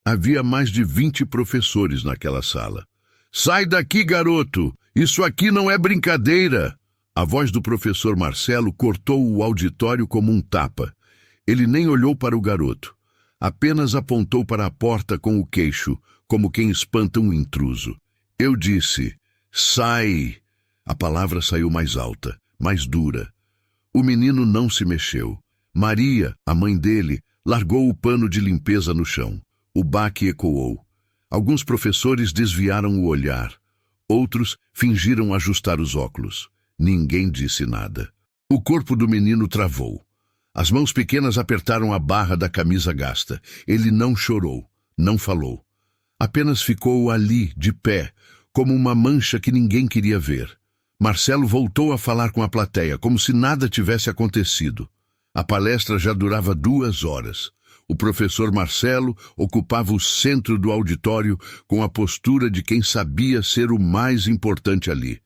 Havia mais de 20 professores naquela sala. Sai daqui, garoto! Isso aqui não é brincadeira! A voz do professor Marcelo cortou o auditório como um tapa. Ele nem olhou para o garoto. Apenas apontou para a porta com o queixo, como quem espanta um intruso. Eu disse, sai! A palavra saiu mais alta, mais dura. O menino não se mexeu. Maria, a mãe dele, largou o pano de limpeza no chão. O baque ecoou. Alguns professores desviaram o olhar. Outros fingiram ajustar os óculos. Ninguém disse nada. O corpo do menino travou. As mãos pequenas apertaram a barra da camisa gasta. Ele não chorou, não falou. Apenas ficou ali, de pé, como uma mancha que ninguém queria ver. Marcelo voltou a falar com a plateia, como se nada tivesse acontecido. A palestra já durava 2 horas. O professor Marcelo ocupava o centro do auditório com a postura de quem sabia ser o mais importante ali.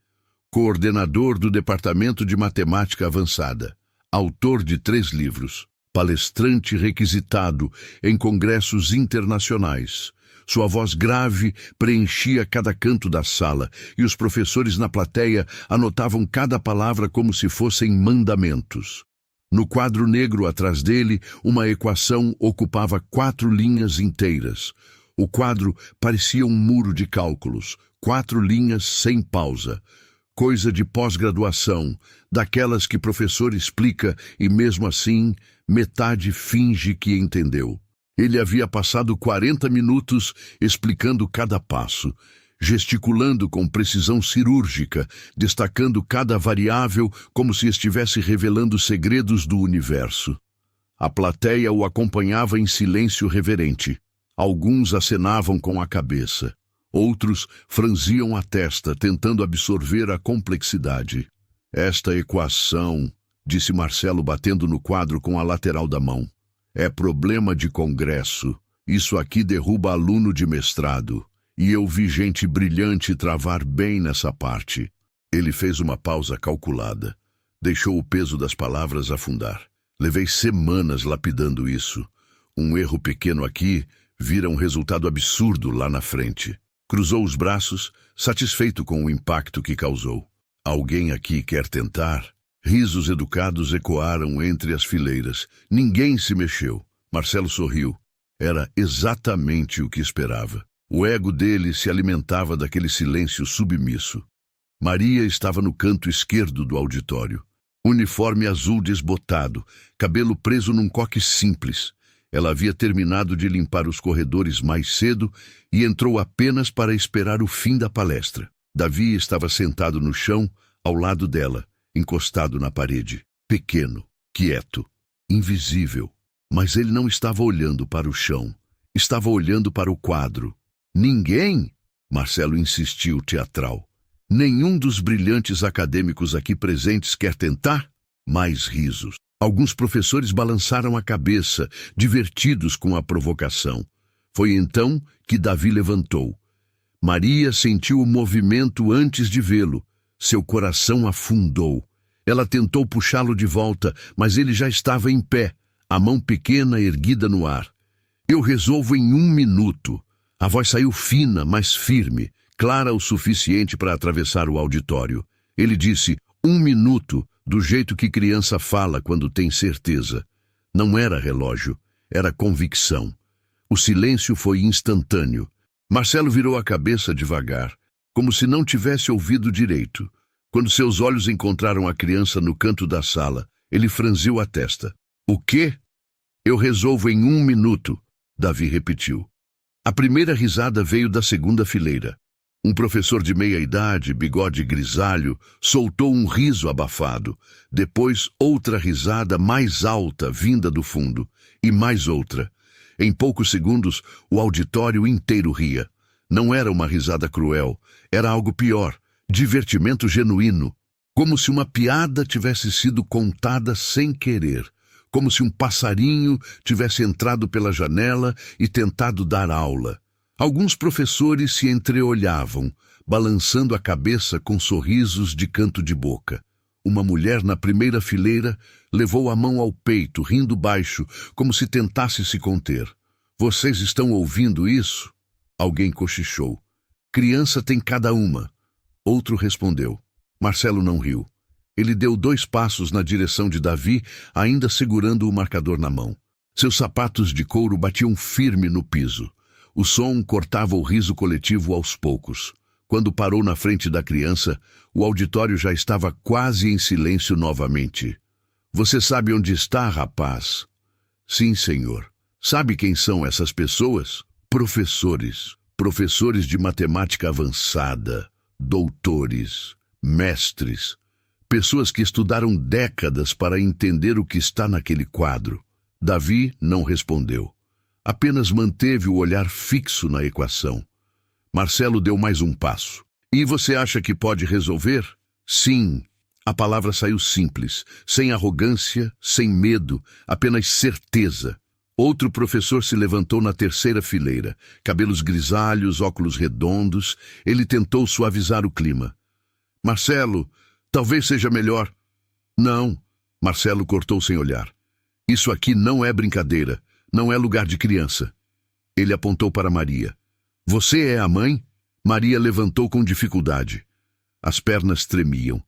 Coordenador do Departamento de Matemática Avançada. Autor de 3 livros. Palestrante requisitado em congressos internacionais. Sua voz grave preenchia cada canto da sala e os professores na plateia anotavam cada palavra como se fossem mandamentos. No quadro negro atrás dele, uma equação ocupava 4 linhas inteiras. O quadro parecia um muro de cálculos, 4 linhas sem pausa. Coisa de pós-graduação, daquelas que professor explica e mesmo assim, metade finge que entendeu. Ele havia passado 40 minutos explicando cada passo, gesticulando com precisão cirúrgica, destacando cada variável como se estivesse revelando segredos do universo. A plateia o acompanhava em silêncio reverente. Alguns acenavam com a cabeça. Outros franziam a testa, tentando absorver a complexidade. Esta equação, disse Marcelo batendo no quadro com a lateral da mão, é problema de congresso. Isso aqui derruba aluno de mestrado. E eu vi gente brilhante travar bem nessa parte. Ele fez uma pausa calculada. Deixou o peso das palavras afundar. Levei semanas lapidando isso. Um erro pequeno aqui vira um resultado absurdo lá na frente. Cruzou os braços, satisfeito com o impacto que causou. Alguém aqui quer tentar? Risos educados ecoaram entre as fileiras. Ninguém se mexeu. Marcelo sorriu. Era exatamente o que esperava. O ego dele se alimentava daquele silêncio submisso. Maria estava no canto esquerdo do auditório. Uniforme azul desbotado, cabelo preso num coque simples. Ela havia terminado de limpar os corredores mais cedo e entrou apenas para esperar o fim da palestra. Davi estava sentado no chão, ao lado dela, encostado na parede. Pequeno, quieto, invisível. Mas ele não estava olhando para o chão. Estava olhando para o quadro. Ninguém? Marcelo insistiu, teatral. Nenhum dos brilhantes acadêmicos aqui presentes quer tentar? Mais risos. Alguns professores balançaram a cabeça, divertidos com a provocação. Foi então que Davi levantou. Maria sentiu o movimento antes de vê-lo. Seu coração afundou. Ela tentou puxá-lo de volta, mas ele já estava em pé, a mão pequena erguida no ar. Eu resolvo em 1 minuto. A voz saiu fina, mas firme, clara o suficiente para atravessar o auditório. Ele disse, 1 minuto, do jeito que criança fala quando tem certeza. Não era relógio, era convicção. O silêncio foi instantâneo. Marcelo virou a cabeça devagar, como se não tivesse ouvido direito. Quando seus olhos encontraram a criança no canto da sala, ele franziu a testa. O quê? Eu resolvo em 1 minuto, Davi repetiu. A primeira risada veio da segunda fileira. Um professor de meia-idade, bigode grisalho, soltou um riso abafado. Depois, outra risada mais alta vinda do fundo. E mais outra. Em poucos segundos, o auditório inteiro ria. Não era uma risada cruel. Era algo pior. Divertimento genuíno. Como se uma piada tivesse sido contada sem querer. Como se um passarinho tivesse entrado pela janela e tentado dar aula. Alguns professores se entreolhavam, balançando a cabeça com sorrisos de canto de boca. Uma mulher na primeira fileira levou a mão ao peito, rindo baixo, como se tentasse se conter. Vocês estão ouvindo isso? Alguém cochichou. Criança tem cada uma. Outro respondeu. Marcelo não riu. Ele deu 2 passos na direção de Davi, ainda segurando o marcador na mão. Seus sapatos de couro batiam firme no piso. O som cortava o riso coletivo aos poucos. Quando parou na frente da criança, o auditório já estava quase em silêncio novamente. Você sabe onde está, rapaz? Sim, senhor. Sabe quem são essas pessoas? Professores. Professores de matemática avançada, doutores, mestres. Pessoas que estudaram décadas para entender o que está naquele quadro. Davi não respondeu. Apenas manteve o olhar fixo na equação. Marcelo deu mais um passo. E você acha que pode resolver? Sim. A palavra saiu simples, sem arrogância, sem medo, apenas certeza. Outro professor se levantou na terceira fileira, cabelos grisalhos, óculos redondos. Ele tentou suavizar o clima. Marcelo, talvez seja melhor. Não, Marcelo cortou sem olhar. Isso aqui não é brincadeira, não é lugar de criança. Ele apontou para Maria. Você é a mãe? Maria levantou com dificuldade. As pernas tremiam.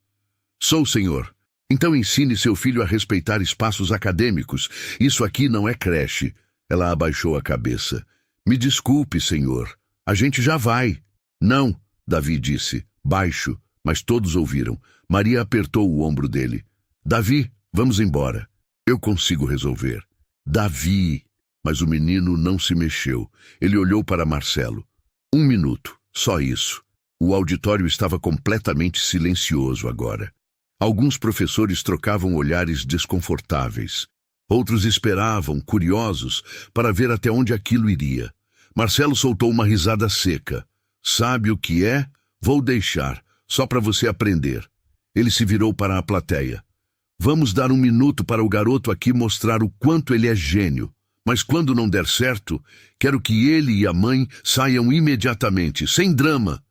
Sou, senhor. Então ensine seu filho a respeitar espaços acadêmicos. Isso aqui não é creche. Ela abaixou a cabeça. Me desculpe, senhor. A gente já vai. Não, Davi disse, baixo, mas todos ouviram. Maria apertou o ombro dele. Davi, vamos embora. Eu consigo resolver. Davi. Mas o menino não se mexeu. Ele olhou para Marcelo. 1 minuto, só isso. O auditório estava completamente silencioso agora. Alguns professores trocavam olhares desconfortáveis. Outros esperavam, curiosos, para ver até onde aquilo iria. Marcelo soltou uma risada seca. Sabe o que é? Vou deixar, só para você aprender. Ele se virou para a plateia. Vamos dar 1 minuto para o garoto aqui mostrar o quanto ele é gênio. Mas quando não der certo, quero que ele e a mãe saiam imediatamente, sem drama.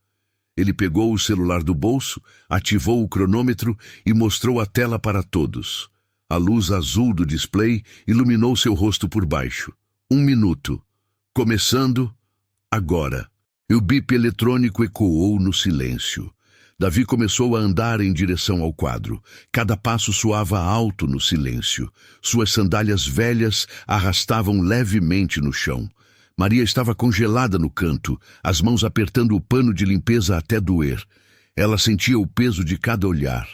Ele pegou o celular do bolso, ativou o cronômetro e mostrou a tela para todos. A luz azul do display iluminou seu rosto por baixo. 1 minuto. Começando agora. E o bip eletrônico ecoou no silêncio. Davi começou a andar em direção ao quadro. Cada passo soava alto no silêncio. Suas sandálias velhas arrastavam levemente no chão. Maria estava congelada no canto, as mãos apertando o pano de limpeza até doer. Ela sentia o peso de cada olhar.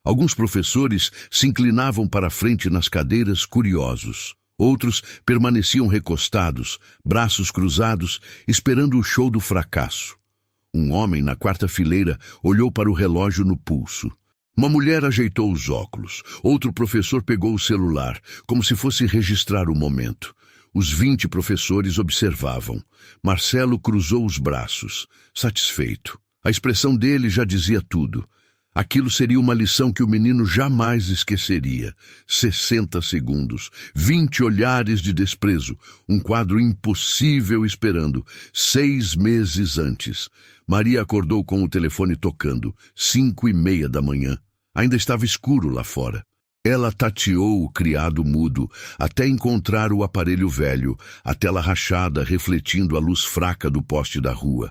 Alguns professores se inclinavam para a frente nas cadeiras, curiosos. Outros permaneciam recostados, braços cruzados, esperando o show do fracasso. Um homem na 4ª fileira olhou para o relógio no pulso. Uma mulher ajeitou os óculos. Outro professor pegou o celular, como se fosse registrar o momento. Os 20 professores observavam. Marcelo cruzou os braços, satisfeito. A expressão dele já dizia tudo. Aquilo seria uma lição que o menino jamais esqueceria. 60 segundos, 20 olhares de desprezo, um quadro impossível esperando. 6 meses antes. Maria acordou com o telefone tocando. 5:30 da manhã. Ainda estava escuro lá fora. Ela tateou o criado mudo até encontrar o aparelho velho, a tela rachada refletindo a luz fraca do poste da rua.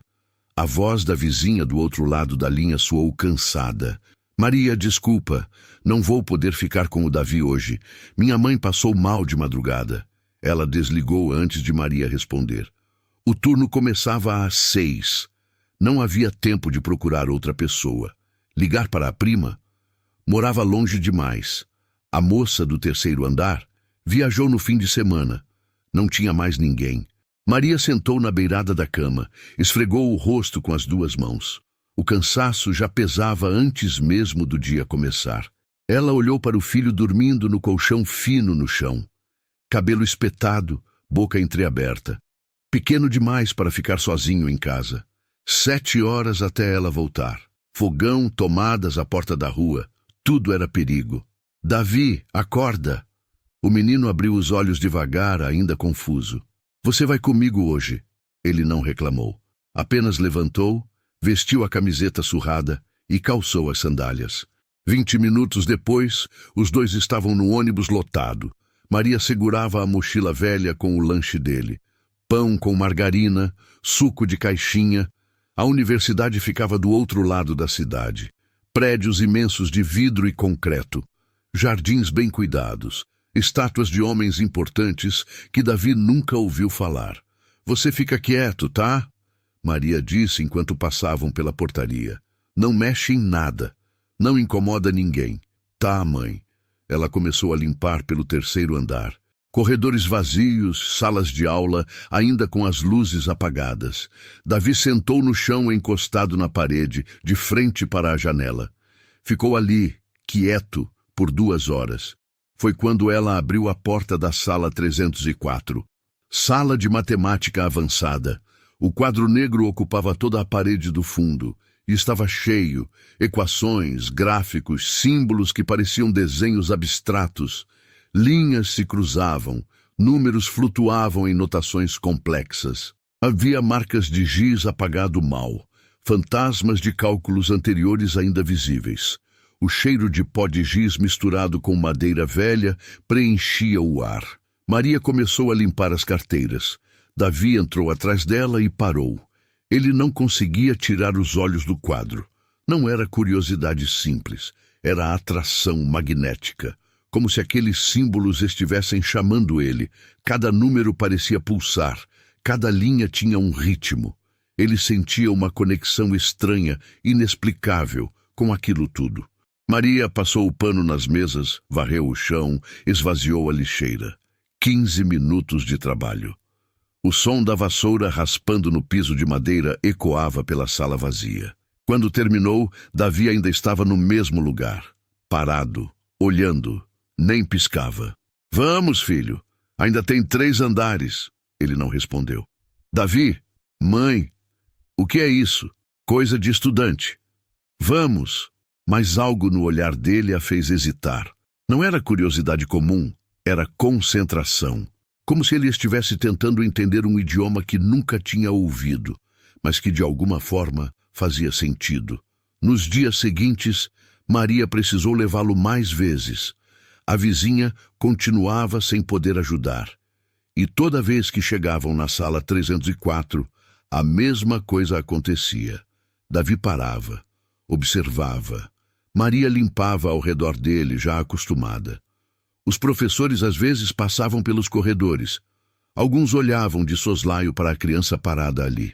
A voz da vizinha do outro lado da linha soou cansada. Maria, desculpa, não vou poder ficar com o Davi hoje. Minha mãe passou mal de madrugada. Ela desligou antes de Maria responder. O turno começava às 6. Não havia tempo de procurar outra pessoa. Ligar para a prima? Morava longe demais. A moça do 3º andar viajou no fim de semana. Não tinha mais ninguém. Maria sentou na beirada da cama, esfregou o rosto com as 2 mãos. O cansaço já pesava antes mesmo do dia começar. Ela olhou para o filho dormindo no colchão fino no chão. Cabelo espetado, boca entreaberta. Pequeno demais para ficar sozinho em casa. 7 horas até ela voltar. Fogão, tomadas à porta da rua. Tudo era perigo. Davi, acorda! O menino abriu os olhos devagar, ainda confuso. Você vai comigo hoje? Ele não reclamou. Apenas levantou, vestiu a camiseta surrada e calçou as sandálias. 20 minutos depois, os 2 estavam no ônibus lotado. Maria segurava a mochila velha com o lanche dele. pão com margarina, suco de caixinha. A universidade ficava do outro lado da cidade. Prédios imensos de vidro e concreto, jardins bem cuidados, estátuas de homens importantes que Davi nunca ouviu falar. Você fica quieto, tá? Maria disse enquanto passavam pela portaria. Não mexe em nada. Não incomoda ninguém. Tá, mãe. Ela começou a limpar pelo terceiro andar. Corredores vazios, salas de aula, ainda com as luzes apagadas. Davi sentou no chão encostado na parede, de frente para a janela. Ficou ali, quieto, por 2 horas. Foi quando ela abriu a porta da sala 304. Sala de matemática avançada. O quadro negro ocupava toda a parede do fundo. E estava cheio, equações, gráficos, símbolos que pareciam desenhos abstratos. Linhas se cruzavam, números flutuavam em notações complexas. Havia marcas de giz apagado mal, fantasmas de cálculos anteriores ainda visíveis. O cheiro de pó de giz misturado com madeira velha preenchia o ar. Maria começou a limpar as carteiras. Davi entrou atrás dela e parou. Ele não conseguia tirar os olhos do quadro. Não era curiosidade simples, era atração magnética. Como se aqueles símbolos estivessem chamando ele. Cada número parecia pulsar, cada linha tinha um ritmo. Ele sentia uma conexão estranha, inexplicável, com aquilo tudo. Maria passou o pano nas mesas, varreu o chão, esvaziou a lixeira. 15 minutos de trabalho. O som da vassoura raspando no piso de madeira ecoava pela sala vazia. Quando terminou, Davi ainda estava no mesmo lugar, parado, olhando. Nem piscava. Vamos, filho. Ainda tem 3 andares. Ele não respondeu. Davi, mãe, o que é isso? Coisa de estudante. Vamos. Mas algo no olhar dele a fez hesitar. Não era curiosidade comum, era concentração. Como se ele estivesse tentando entender um idioma que nunca tinha ouvido, mas que de alguma forma fazia sentido. Nos dias seguintes, Maria precisou levá-lo mais vezes. A vizinha continuava sem poder ajudar. E toda vez que chegavam na sala 304, a mesma coisa acontecia. Davi parava, observava. Maria limpava ao redor dele, já acostumada. Os professores às vezes passavam pelos corredores. Alguns olhavam de soslaio para a criança parada ali.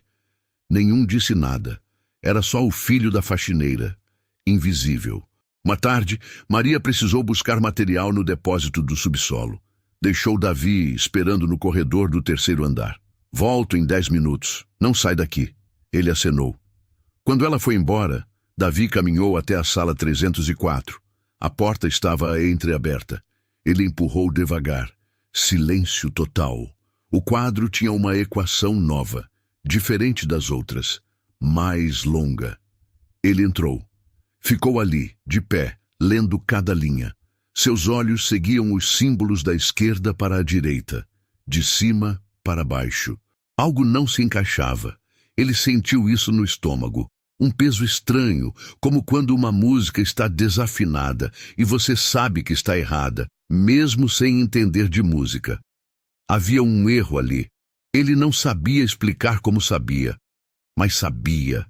Nenhum disse nada. Era só o filho da faxineira, invisível. Uma tarde, Maria precisou buscar material no depósito do subsolo. Deixou Davi esperando no corredor do terceiro andar. Volto em 10 minutos. Não sai daqui. Ele acenou. Quando ela foi embora, Davi caminhou até a sala 304. A porta estava entreaberta. Ele empurrou devagar. Silêncio total. O quadro tinha uma equação nova, diferente das outras, mais longa. Ele entrou. Ficou ali, de pé, lendo cada linha. Seus olhos seguiam os símbolos da esquerda para a direita, de cima para baixo. Algo não se encaixava. Ele sentiu isso no estômago. Um peso estranho, como quando uma música está desafinada e você sabe que está errada, mesmo sem entender de música. Havia um erro ali. Ele não sabia explicar como sabia, mas sabia.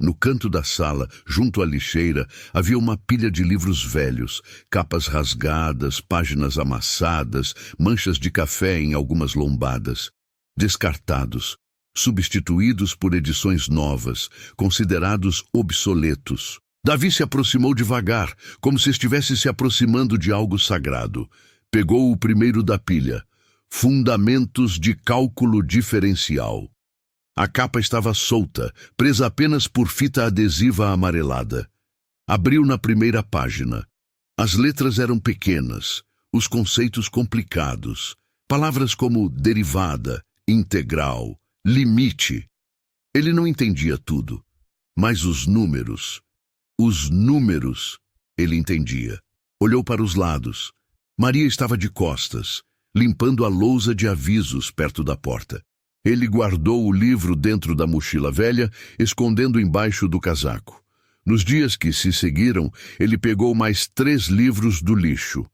No canto da sala, junto à lixeira, havia uma pilha de livros velhos, capas rasgadas, páginas amassadas, manchas de café em algumas lombadas. Descartados, substituídos por edições novas, considerados obsoletos. Davi se aproximou devagar, como se estivesse se aproximando de algo sagrado. Pegou o primeiro da pilha. Fundamentos de Cálculo Diferencial. A capa estava solta, presa apenas por fita adesiva amarelada. Abriu na primeira página. As letras eram pequenas, os conceitos complicados. Palavras como derivada, integral, limite. Ele não entendia tudo, mas os números, ele entendia. Olhou para os lados. Maria estava de costas, limpando a lousa de avisos perto da porta. Ele guardou o livro dentro da mochila velha, escondendo embaixo do casaco. Nos dias que se seguiram, ele pegou mais 3 livros do lixo.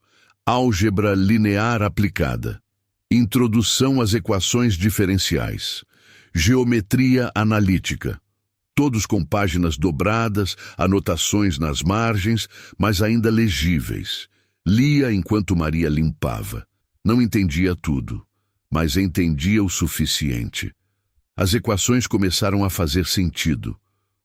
Álgebra linear aplicada. Introdução às equações diferenciais. Geometria analítica. Todos com páginas dobradas, anotações nas margens, mas ainda legíveis. Lia enquanto Maria limpava. Não entendia tudo, mas entendia o suficiente. As equações começaram a fazer sentido.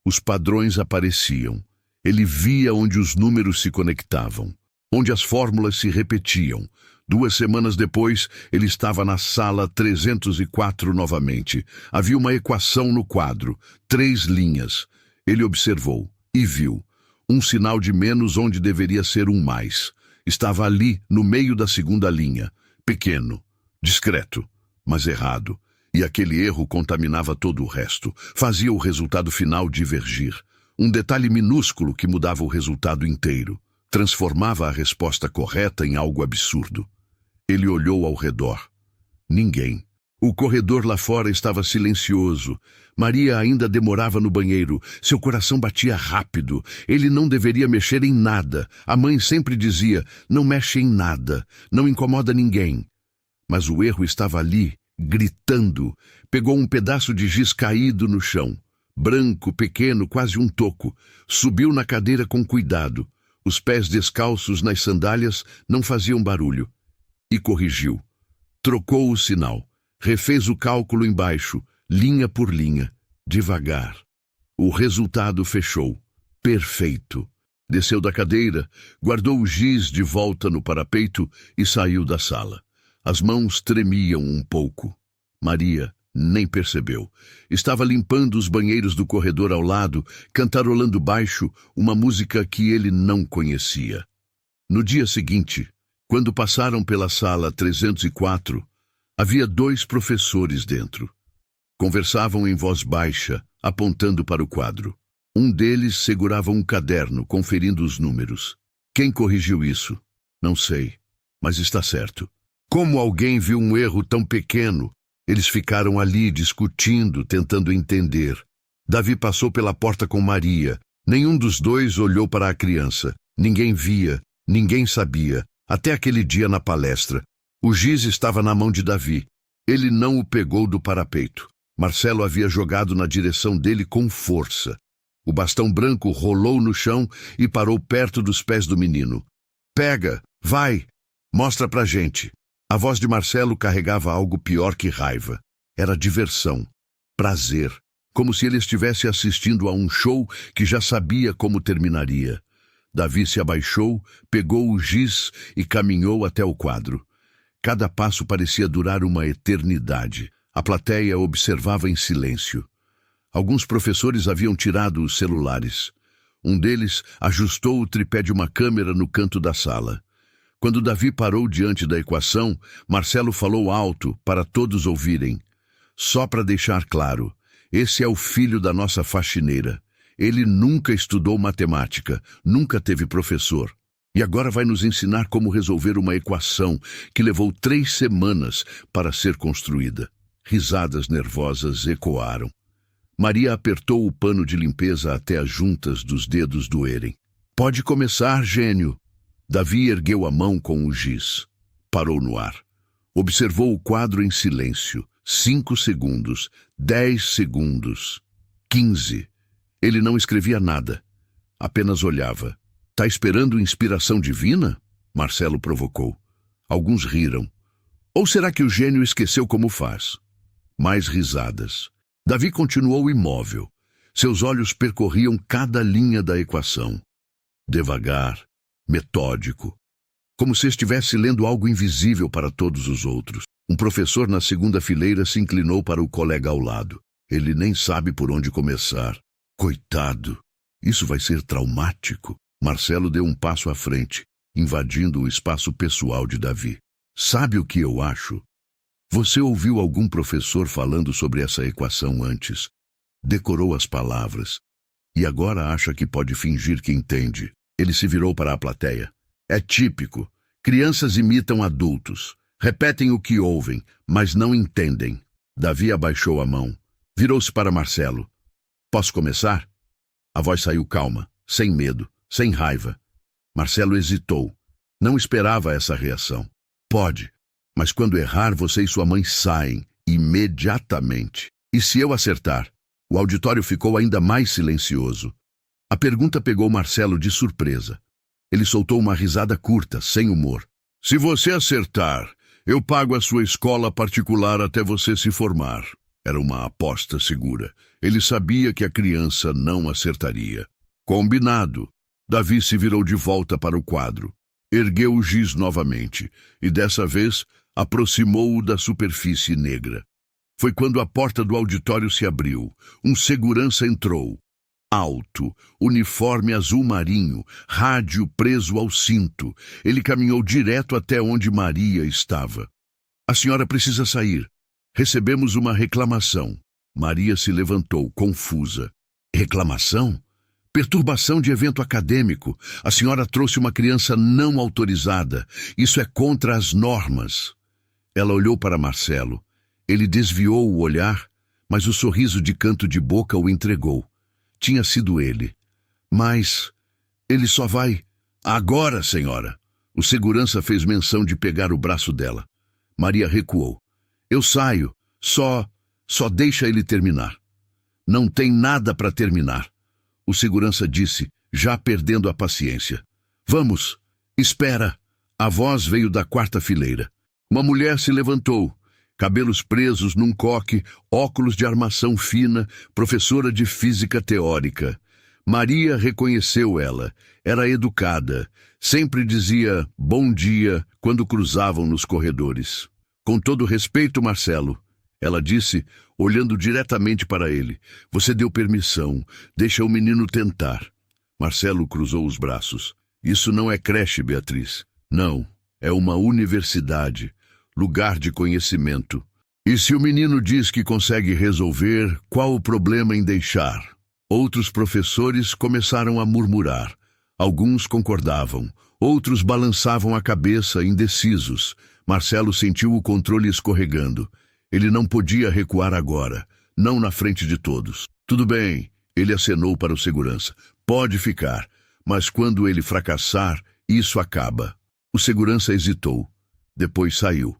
Os padrões apareciam. Ele via onde os números se conectavam, onde as fórmulas se repetiam. 2 semanas depois, ele estava na sala 304 novamente. Havia uma equação no quadro, 3 linhas. Ele observou e viu um sinal de menos onde deveria ser um mais. Estava ali, no meio da segunda linha. Pequeno, discreto, mas errado. E aquele erro contaminava todo o resto. Fazia o resultado final divergir. Um detalhe minúsculo que mudava o resultado inteiro. Transformava a resposta correta em algo absurdo. Ele olhou ao redor. Ninguém. O corredor lá fora estava silencioso. Maria ainda demorava no banheiro. Seu coração batia rápido. Ele não deveria mexer em nada. A mãe sempre dizia, não mexe em nada, não incomoda ninguém. Mas o erro estava ali, gritando. Pegou um pedaço de giz caído no chão. Branco, pequeno, quase um toco. Subiu na cadeira com cuidado. Os pés descalços nas sandálias não faziam barulho. E corrigiu. Trocou o sinal. Refez o cálculo embaixo, linha por linha, devagar. O resultado fechou. Perfeito. Desceu da cadeira, guardou o giz de volta no parapeito e saiu da sala. As mãos tremiam um pouco. Maria nem percebeu. Estava limpando os banheiros do corredor ao lado, cantarolando baixo uma música que ele não conhecia. No dia seguinte, quando passaram pela sala 304, havia 2 professores dentro. Conversavam em voz baixa, apontando para o quadro. Um deles segurava um caderno, conferindo os números. Quem corrigiu isso? Não sei, mas está certo. Como alguém viu um erro tão pequeno? Eles ficaram ali discutindo, tentando entender. Davi passou pela porta com Maria. Nenhum dos 2 olhou para a criança. Ninguém via, ninguém sabia. Até aquele dia na palestra. O giz estava na mão de Davi. Ele não o pegou do parapeito. Marcelo havia jogado na direção dele com força. O bastão branco rolou no chão e parou perto dos pés do menino. Pega, vai, mostra pra gente. A voz de Marcelo carregava algo pior que raiva. Era diversão, prazer, como se ele estivesse assistindo a um show que já sabia como terminaria. Davi se abaixou, pegou o giz e caminhou até o quadro. Cada passo parecia durar uma eternidade. A plateia observava em silêncio. Alguns professores haviam tirado os celulares. Um deles ajustou o tripé de uma câmera no canto da sala. Quando Davi parou diante da equação, Marcelo falou alto para todos ouvirem. Só para deixar claro, esse é o filho da nossa faxineira. Ele nunca estudou matemática, nunca teve professor. E agora vai nos ensinar como resolver uma equação que levou 3 semanas para ser construída. Risadas nervosas ecoaram. Maria apertou o pano de limpeza até as juntas dos dedos doerem. Pode começar, gênio. Davi ergueu a mão com o giz. Parou no ar. Observou o quadro em silêncio. 5 segundos, 10 segundos, 15. Ele não escrevia nada. Apenas olhava. Tá esperando inspiração divina? Marcelo provocou. Alguns riram. Ou será que o gênio esqueceu como faz? Mais risadas. Davi continuou imóvel. Seus olhos percorriam cada linha da equação. Devagar, metódico. Como se estivesse lendo algo invisível para todos os outros. Um professor na segunda fileira se inclinou para o colega ao lado. Ele nem sabe por onde começar. Coitado, isso vai ser traumático. Marcelo deu um passo à frente, invadindo o espaço pessoal de Davi. Sabe o que eu acho? Você ouviu algum professor falando sobre essa equação antes? Decorou as palavras. E agora acha que pode fingir que entende. Ele se virou para a plateia. É típico. Crianças imitam adultos. Repetem o que ouvem, mas não entendem. Davi abaixou a mão. Virou-se para Marcelo. Posso começar? A voz saiu calma, sem medo, sem raiva. Marcelo hesitou. Não esperava essa reação. Pode. Mas quando errar, você e sua mãe saem imediatamente. E se eu acertar? O auditório ficou ainda mais silencioso. A pergunta pegou Marcelo de surpresa. Ele soltou uma risada curta, sem humor. Se você acertar, eu pago a sua escola particular até você se formar. Era uma aposta segura. Ele sabia que a criança não acertaria. Combinado. Davi se virou de volta para o quadro. Ergueu o giz novamente e, dessa vez, aproximou-o da superfície negra. Foi quando a porta do auditório se abriu. Um segurança entrou. Alto, uniforme azul marinho, rádio preso ao cinto. Ele caminhou direto até onde Maria estava. A senhora precisa sair. Recebemos uma reclamação. Maria se levantou, confusa. Reclamação? Perturbação de evento acadêmico. A senhora trouxe uma criança não autorizada. Isso é contra as normas. Ela olhou para Marcelo. Ele desviou o olhar, mas o sorriso de canto de boca o entregou. Tinha sido ele. Mas ele só vai... Agora, senhora. O segurança fez menção de pegar o braço dela. Maria recuou. Eu saio. Só deixa ele terminar. Não tem nada para terminar. O segurança disse, já perdendo a paciência. Vamos. Espera. A voz veio da quarta fileira. Uma mulher se levantou. Cabelos presos num coque, óculos de armação fina, professora de física teórica. Maria reconheceu ela. Era educada. Sempre dizia bom dia quando cruzavam nos corredores. Com todo respeito, Marcelo, ela disse, olhando diretamente para ele. Você deu permissão. Deixa o menino tentar. Marcelo cruzou os braços. Isso não é creche, Beatriz. Não, é uma universidade. Lugar de conhecimento. E se o menino diz que consegue resolver, qual o problema em deixar? Outros professores começaram a murmurar. Alguns concordavam, outros balançavam a cabeça, indecisos. Marcelo sentiu o controle escorregando. Ele não podia recuar agora, não na frente de todos. Tudo bem, ele acenou para o segurança. Pode ficar, mas quando ele fracassar, isso acaba. O segurança hesitou. Depois saiu.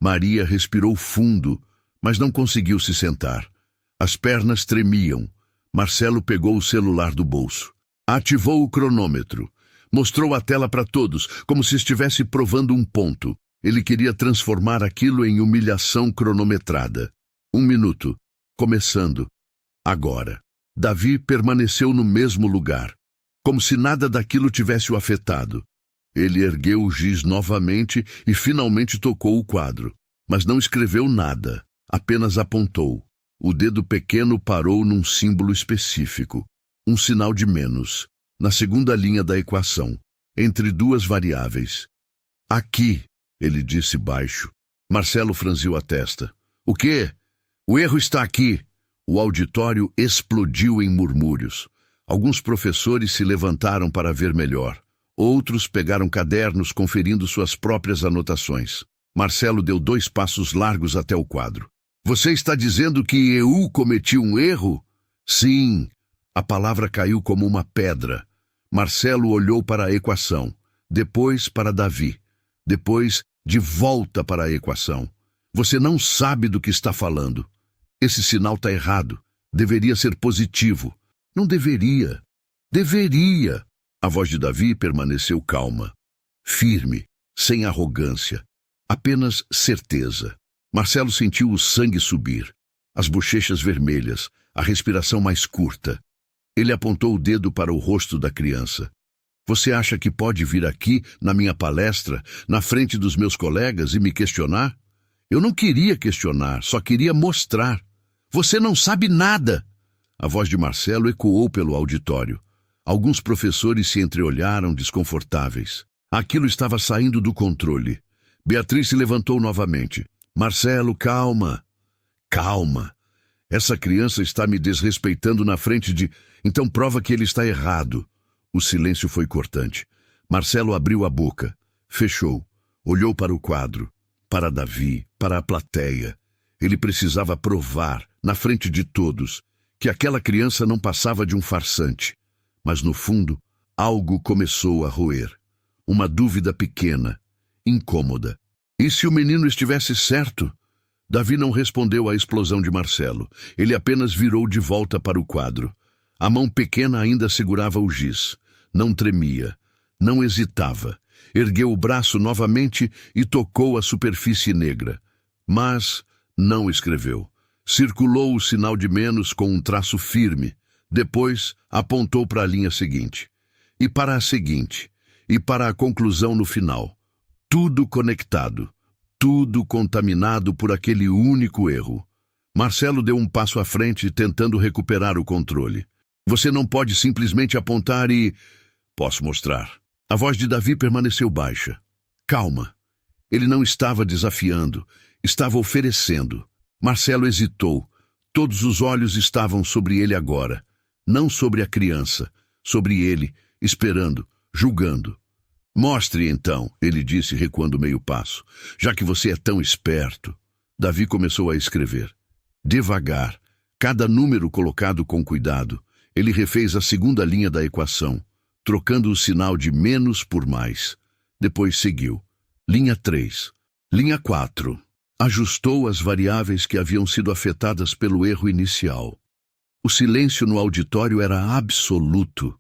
Maria respirou fundo, mas não conseguiu se sentar. As pernas tremiam. Marcelo pegou o celular do bolso. Ativou o cronômetro. Mostrou a tela para todos, como se estivesse provando um ponto. Ele queria transformar aquilo em humilhação cronometrada. 1 minuto. Começando. Agora. Davi permaneceu no mesmo lugar, como se nada daquilo tivesse o afetado. Ele ergueu o giz novamente e finalmente tocou o quadro. Mas não escreveu nada, apenas apontou. O dedo pequeno parou num símbolo específico. Um sinal de menos, na segunda linha da equação, entre duas variáveis. Aqui, ele disse baixo. Marcelo franziu a testa. O quê? O erro está aqui. O auditório explodiu em murmúrios. Alguns professores se levantaram para ver melhor. Outros pegaram cadernos conferindo suas próprias anotações. Marcelo deu 2 passos largos até o quadro. Você está dizendo que eu cometi um erro? Sim. A palavra caiu como uma pedra. Marcelo olhou para a equação, depois para Davi, depois de volta para a equação. Você não sabe do que está falando. Esse sinal está errado. Deveria ser positivo. Não deveria. Deveria. A voz de Davi permaneceu calma, firme, sem arrogância, apenas certeza. Marcelo sentiu o sangue subir, as bochechas vermelhas, a respiração mais curta. Ele apontou o dedo para o rosto da criança. Você acha que pode vir aqui, na minha palestra, na frente dos meus colegas e me questionar? Eu não queria questionar, só queria mostrar. Você não sabe nada! A voz de Marcelo ecoou pelo auditório. Alguns professores se entreolharam desconfortáveis. Aquilo estava saindo do controle. Beatriz se levantou novamente. Marcelo, calma. Calma. Essa criança está me desrespeitando na frente de... Então prova que ele está errado. O silêncio foi cortante. Marcelo abriu a boca. Fechou. Olhou para o quadro. Para Davi. Para a plateia. Ele precisava provar, na frente de todos, que aquela criança não passava de um farsante. Mas, no fundo, algo começou a roer. Uma dúvida pequena, incômoda. E se o menino estivesse certo? Davi não respondeu à explosão de Marcelo. Ele apenas virou de volta para o quadro. A mão pequena ainda segurava o giz. Não tremia. Não hesitava. Ergueu o braço novamente e tocou a superfície negra. Mas não escreveu. Circulou o sinal de menos com um traço firme. Depois apontou para a linha seguinte. E para a seguinte. E para a conclusão no final. Tudo conectado. Tudo contaminado por aquele único erro. Marcelo deu um passo à frente, tentando recuperar o controle. Você não pode simplesmente apontar e... Posso mostrar. A voz de Davi permaneceu baixa. Calma. Ele não estava desafiando, estava oferecendo. Marcelo hesitou. Todos os olhos estavam sobre ele agora. Não sobre a criança, sobre ele, esperando, julgando. Mostre, então, ele disse, recuando meio passo. Já que você é tão esperto. Davi começou a escrever. Devagar, cada número colocado com cuidado. Ele refez a segunda linha da equação, trocando o sinal de menos por mais. Depois seguiu. Linha 3. Linha 4. Ajustou as variáveis que haviam sido afetadas pelo erro inicial. O silêncio no auditório era absoluto.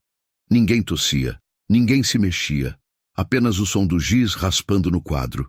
Ninguém tossia, ninguém se mexia. Apenas o som do giz raspando no quadro.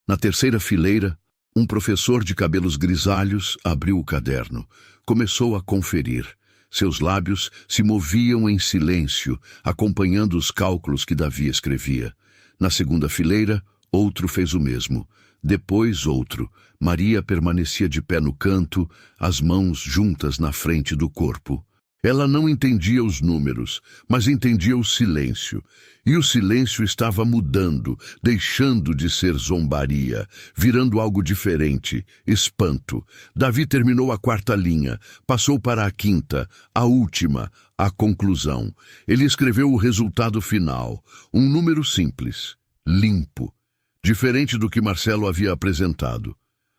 Na terceira fileira, um professor de cabelos grisalhos abriu o caderno. Começou a conferir. Seus lábios se moviam em silêncio, acompanhando os cálculos que Davi escrevia. Na segunda fileira, outro fez o mesmo. Depois outro. Maria permanecia de pé no canto, as mãos juntas na frente do corpo. Ela não entendia os números, mas entendia o silêncio. E o silêncio estava mudando, deixando de ser zombaria, virando algo diferente, espanto. Davi terminou a quarta linha, passou para a quinta, a última, a conclusão. Ele escreveu o resultado final, um número simples, limpo, diferente do que Marcelo havia apresentado.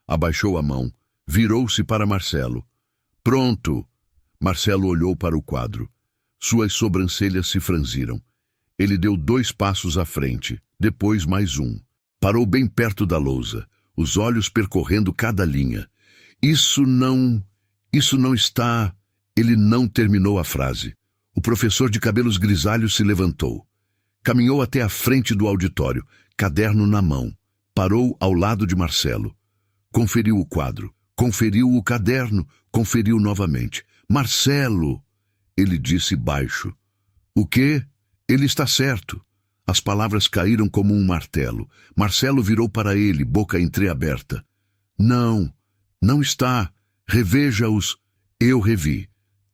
Abaixou a mão, virou-se para Marcelo. Pronto! Marcelo olhou para o quadro. Suas sobrancelhas se franziram. Ele deu 2 passos à frente, depois mais um. Parou bem perto da lousa, os olhos percorrendo cada linha. Isso não está... Ele não terminou a frase. O professor de cabelos grisalhos se levantou. Caminhou até a frente do auditório, caderno na mão. Parou ao lado de Marcelo. Conferiu o quadro, conferiu o caderno, conferiu novamente. Marcelo, ele disse baixo. O quê? Ele está certo. As palavras caíram como um martelo. Marcelo virou para ele, boca entreaberta. Não, não está. Reveja-os. Eu revi.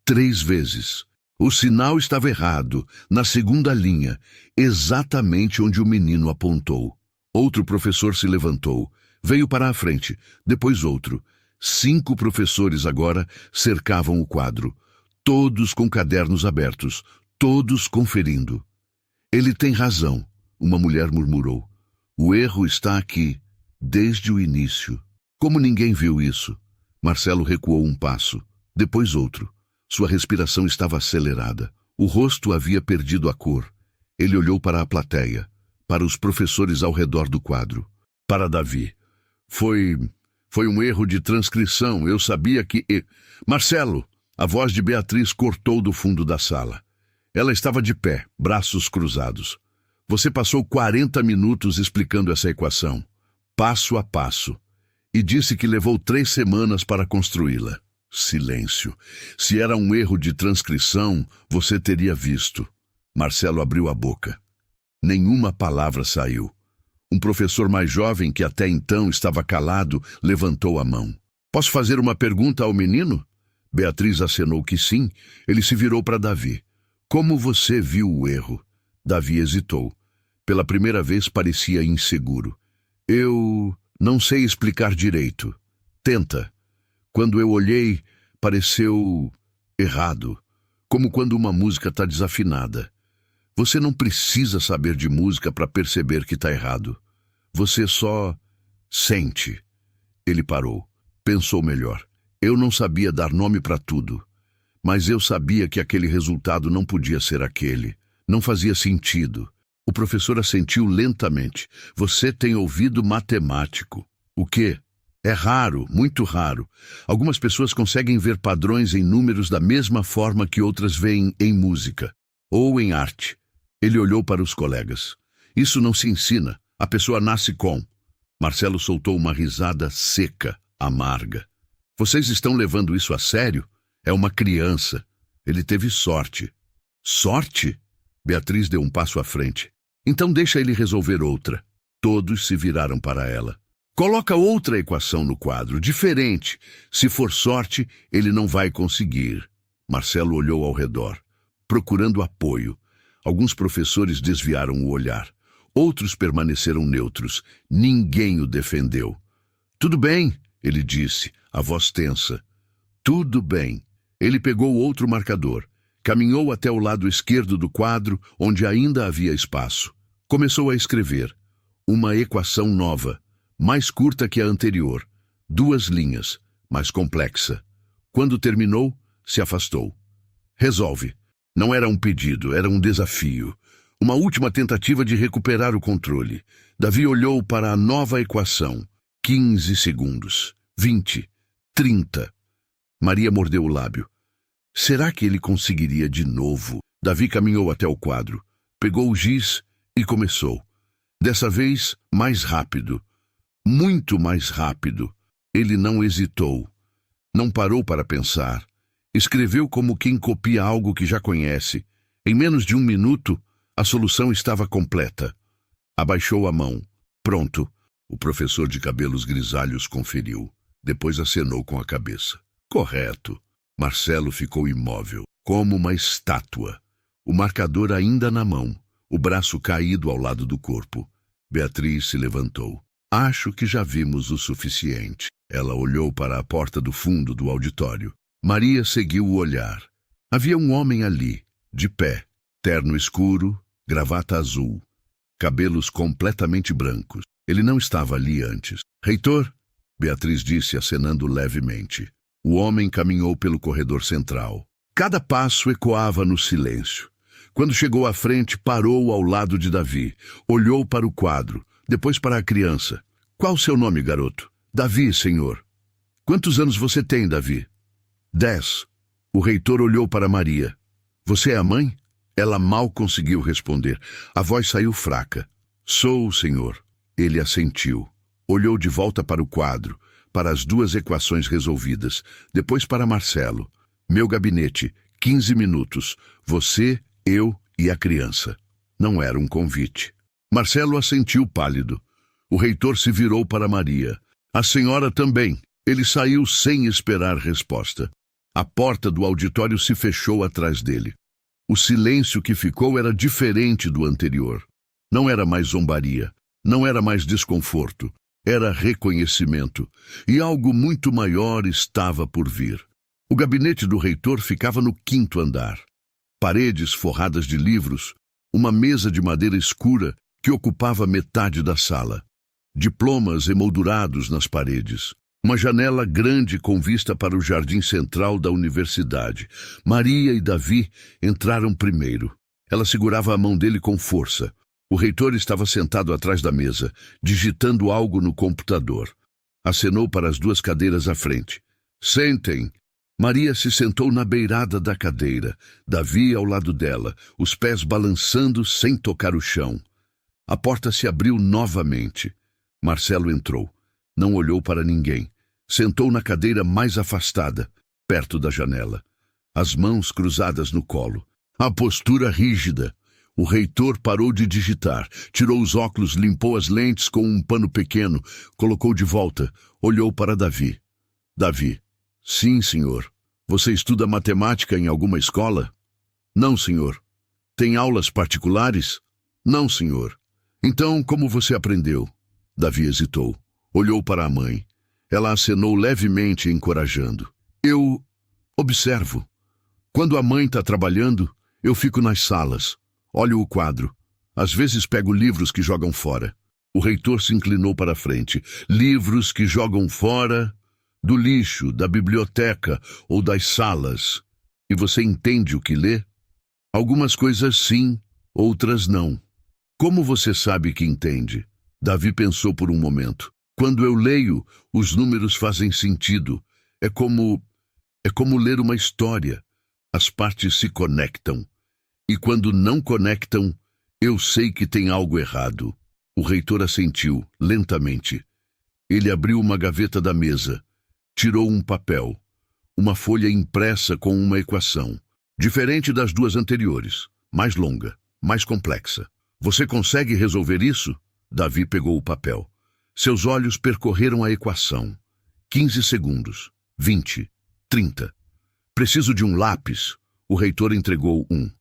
3 vezes. O sinal estava errado, na segunda linha, exatamente onde o menino apontou. Outro professor se levantou. Veio para a frente, depois outro. 5 professores agora cercavam o quadro, todos com cadernos abertos, todos conferindo. Ele tem razão, uma mulher murmurou. O erro está aqui, desde o início. Como ninguém viu isso? Marcelo recuou um passo, depois outro. Sua respiração estava acelerada. O rosto havia perdido a cor. Ele olhou para a plateia, para os professores ao redor do quadro, para Davi. Foi um erro de transcrição, eu sabia que... Marcelo! A voz de Beatriz cortou do fundo da sala. Ela estava de pé, braços cruzados. Você passou 40 minutos explicando essa equação, passo a passo, e disse que levou 3 semanas para construí-la. Silêncio. Se era um erro de transcrição, você teria visto. Marcelo abriu a boca. Nenhuma palavra saiu. Um professor mais jovem, que até então estava calado, levantou a mão. Posso fazer uma pergunta ao menino? Beatriz acenou que sim. Ele se virou para Davi. Como você viu o erro? Davi hesitou. Pela primeira vez parecia inseguro. Eu não sei explicar direito. Tenta. Quando eu olhei, pareceu errado. Como quando uma música está desafinada. Você não precisa saber de música para perceber que está errado. Você só sente. Ele parou. Pensou melhor. Eu não sabia dar nome para tudo. Mas eu sabia que aquele resultado não podia ser aquele. Não fazia sentido. O professor assentiu lentamente. Você tem ouvido matemático. O quê? É raro, muito raro. Algumas pessoas conseguem ver padrões em números da mesma forma que outras veem em música ou em arte. Ele olhou para os colegas. Isso não se ensina. A pessoa nasce com. Marcelo soltou uma risada seca, amarga. Vocês estão levando isso a sério? É uma criança. Ele teve sorte. Sorte? Beatriz deu um passo à frente. Então deixa ele resolver outra. Todos se viraram para ela. Coloca outra equação no quadro, diferente. Se for sorte, ele não vai conseguir. Marcelo olhou ao redor, procurando apoio. Alguns professores desviaram o olhar. Outros permaneceram neutros. Ninguém o defendeu. Tudo bem, ele disse, a voz tensa. Tudo bem. Ele pegou outro marcador. Caminhou até o lado esquerdo do quadro, onde ainda havia espaço. Começou a escrever. Uma equação nova, mais curta que a anterior. 2 linhas, mais complexa. Quando terminou, se afastou. Resolve. Não era um pedido, era um desafio. Uma última tentativa de recuperar o controle. Davi olhou para a nova equação. 15 segundos. 20. 30. Maria mordeu o lábio. Será que ele conseguiria de novo? Davi caminhou até o quadro, pegou o giz e começou. Dessa vez, mais rápido. Muito mais rápido. Ele não hesitou. Não parou para pensar. Escreveu como quem copia algo que já conhece. Em menos de 1 minuto, a solução estava completa. Abaixou a mão. Pronto. O professor de cabelos grisalhos conferiu. Depois acenou com a cabeça. Correto. Marcelo ficou imóvel, como uma estátua. O marcador ainda na mão, o braço caído ao lado do corpo. Beatriz se levantou. Acho que já vimos o suficiente. Ela olhou para a porta do fundo do auditório. Maria seguiu o olhar. Havia um homem ali, de pé, terno escuro, gravata azul, cabelos completamente brancos. Ele não estava ali antes. Reitor, Beatriz disse acenando levemente. O homem caminhou pelo corredor central. Cada passo ecoava no silêncio. Quando chegou à frente, parou ao lado de Davi. Olhou para o quadro, depois para a criança. Qual o seu nome, garoto? Davi, senhor. Quantos anos você tem, Davi? 10. O reitor olhou para Maria. Você é a mãe? Ela mal conseguiu responder. A voz saiu fraca. Sou, senhor. Ele assentiu. Olhou de volta para o quadro, para as 2 equações resolvidas, depois para Marcelo. Meu gabinete, 15 minutos. Você, eu e a criança. Não era um convite. Marcelo assentiu pálido. O reitor se virou para Maria. A senhora também. Ele saiu sem esperar resposta. A porta do auditório se fechou atrás dele. O silêncio que ficou era diferente do anterior. Não era mais zombaria. Não era mais desconforto. Era reconhecimento, e algo muito maior estava por vir. O gabinete do reitor ficava no 5º andar. Paredes forradas de livros, uma mesa de madeira escura que ocupava metade da sala. Diplomas emoldurados nas paredes. Uma janela grande com vista para o jardim central da universidade. Maria e Davi entraram primeiro. Ela segurava a mão dele com força. O reitor estava sentado atrás da mesa, digitando algo no computador. Acenou para as 2 cadeiras à frente. Sentem. Maria se sentou na beirada da cadeira, Davi ao lado dela, os pés balançando sem tocar o chão. A porta se abriu novamente. Marcelo entrou. Não olhou para ninguém. Sentou na cadeira mais afastada, perto da janela. As mãos cruzadas no colo. A postura rígida. O reitor parou de digitar, tirou os óculos, limpou as lentes com um pano pequeno, colocou de volta, olhou para Davi. Davi. Sim, senhor. Você estuda matemática em alguma escola? Não, senhor. Tem aulas particulares? Não, senhor. Então, como você aprendeu? Davi hesitou. Olhou para a mãe. Ela acenou levemente, encorajando. Eu observo. Quando a mãe está trabalhando, eu fico nas salas. Olho o quadro. Às vezes pego livros que jogam fora. O reitor se inclinou para a frente. Livros que jogam fora do lixo, da biblioteca ou das salas. E você entende o que lê? Algumas coisas sim, outras não. Como você sabe que entende? Davi pensou por um momento. Quando eu leio, os números fazem sentido. É como ler uma história. As partes se conectam. E quando não conectam, eu sei que tem algo errado. O reitor assentiu, lentamente. Ele abriu uma gaveta da mesa. Tirou um papel. Uma folha impressa com uma equação. Diferente das duas anteriores. Mais longa, mais complexa. Você consegue resolver isso? Davi pegou o papel. Seus olhos percorreram a equação. 15 segundos. 20. 30. Preciso de um lápis. O reitor entregou um.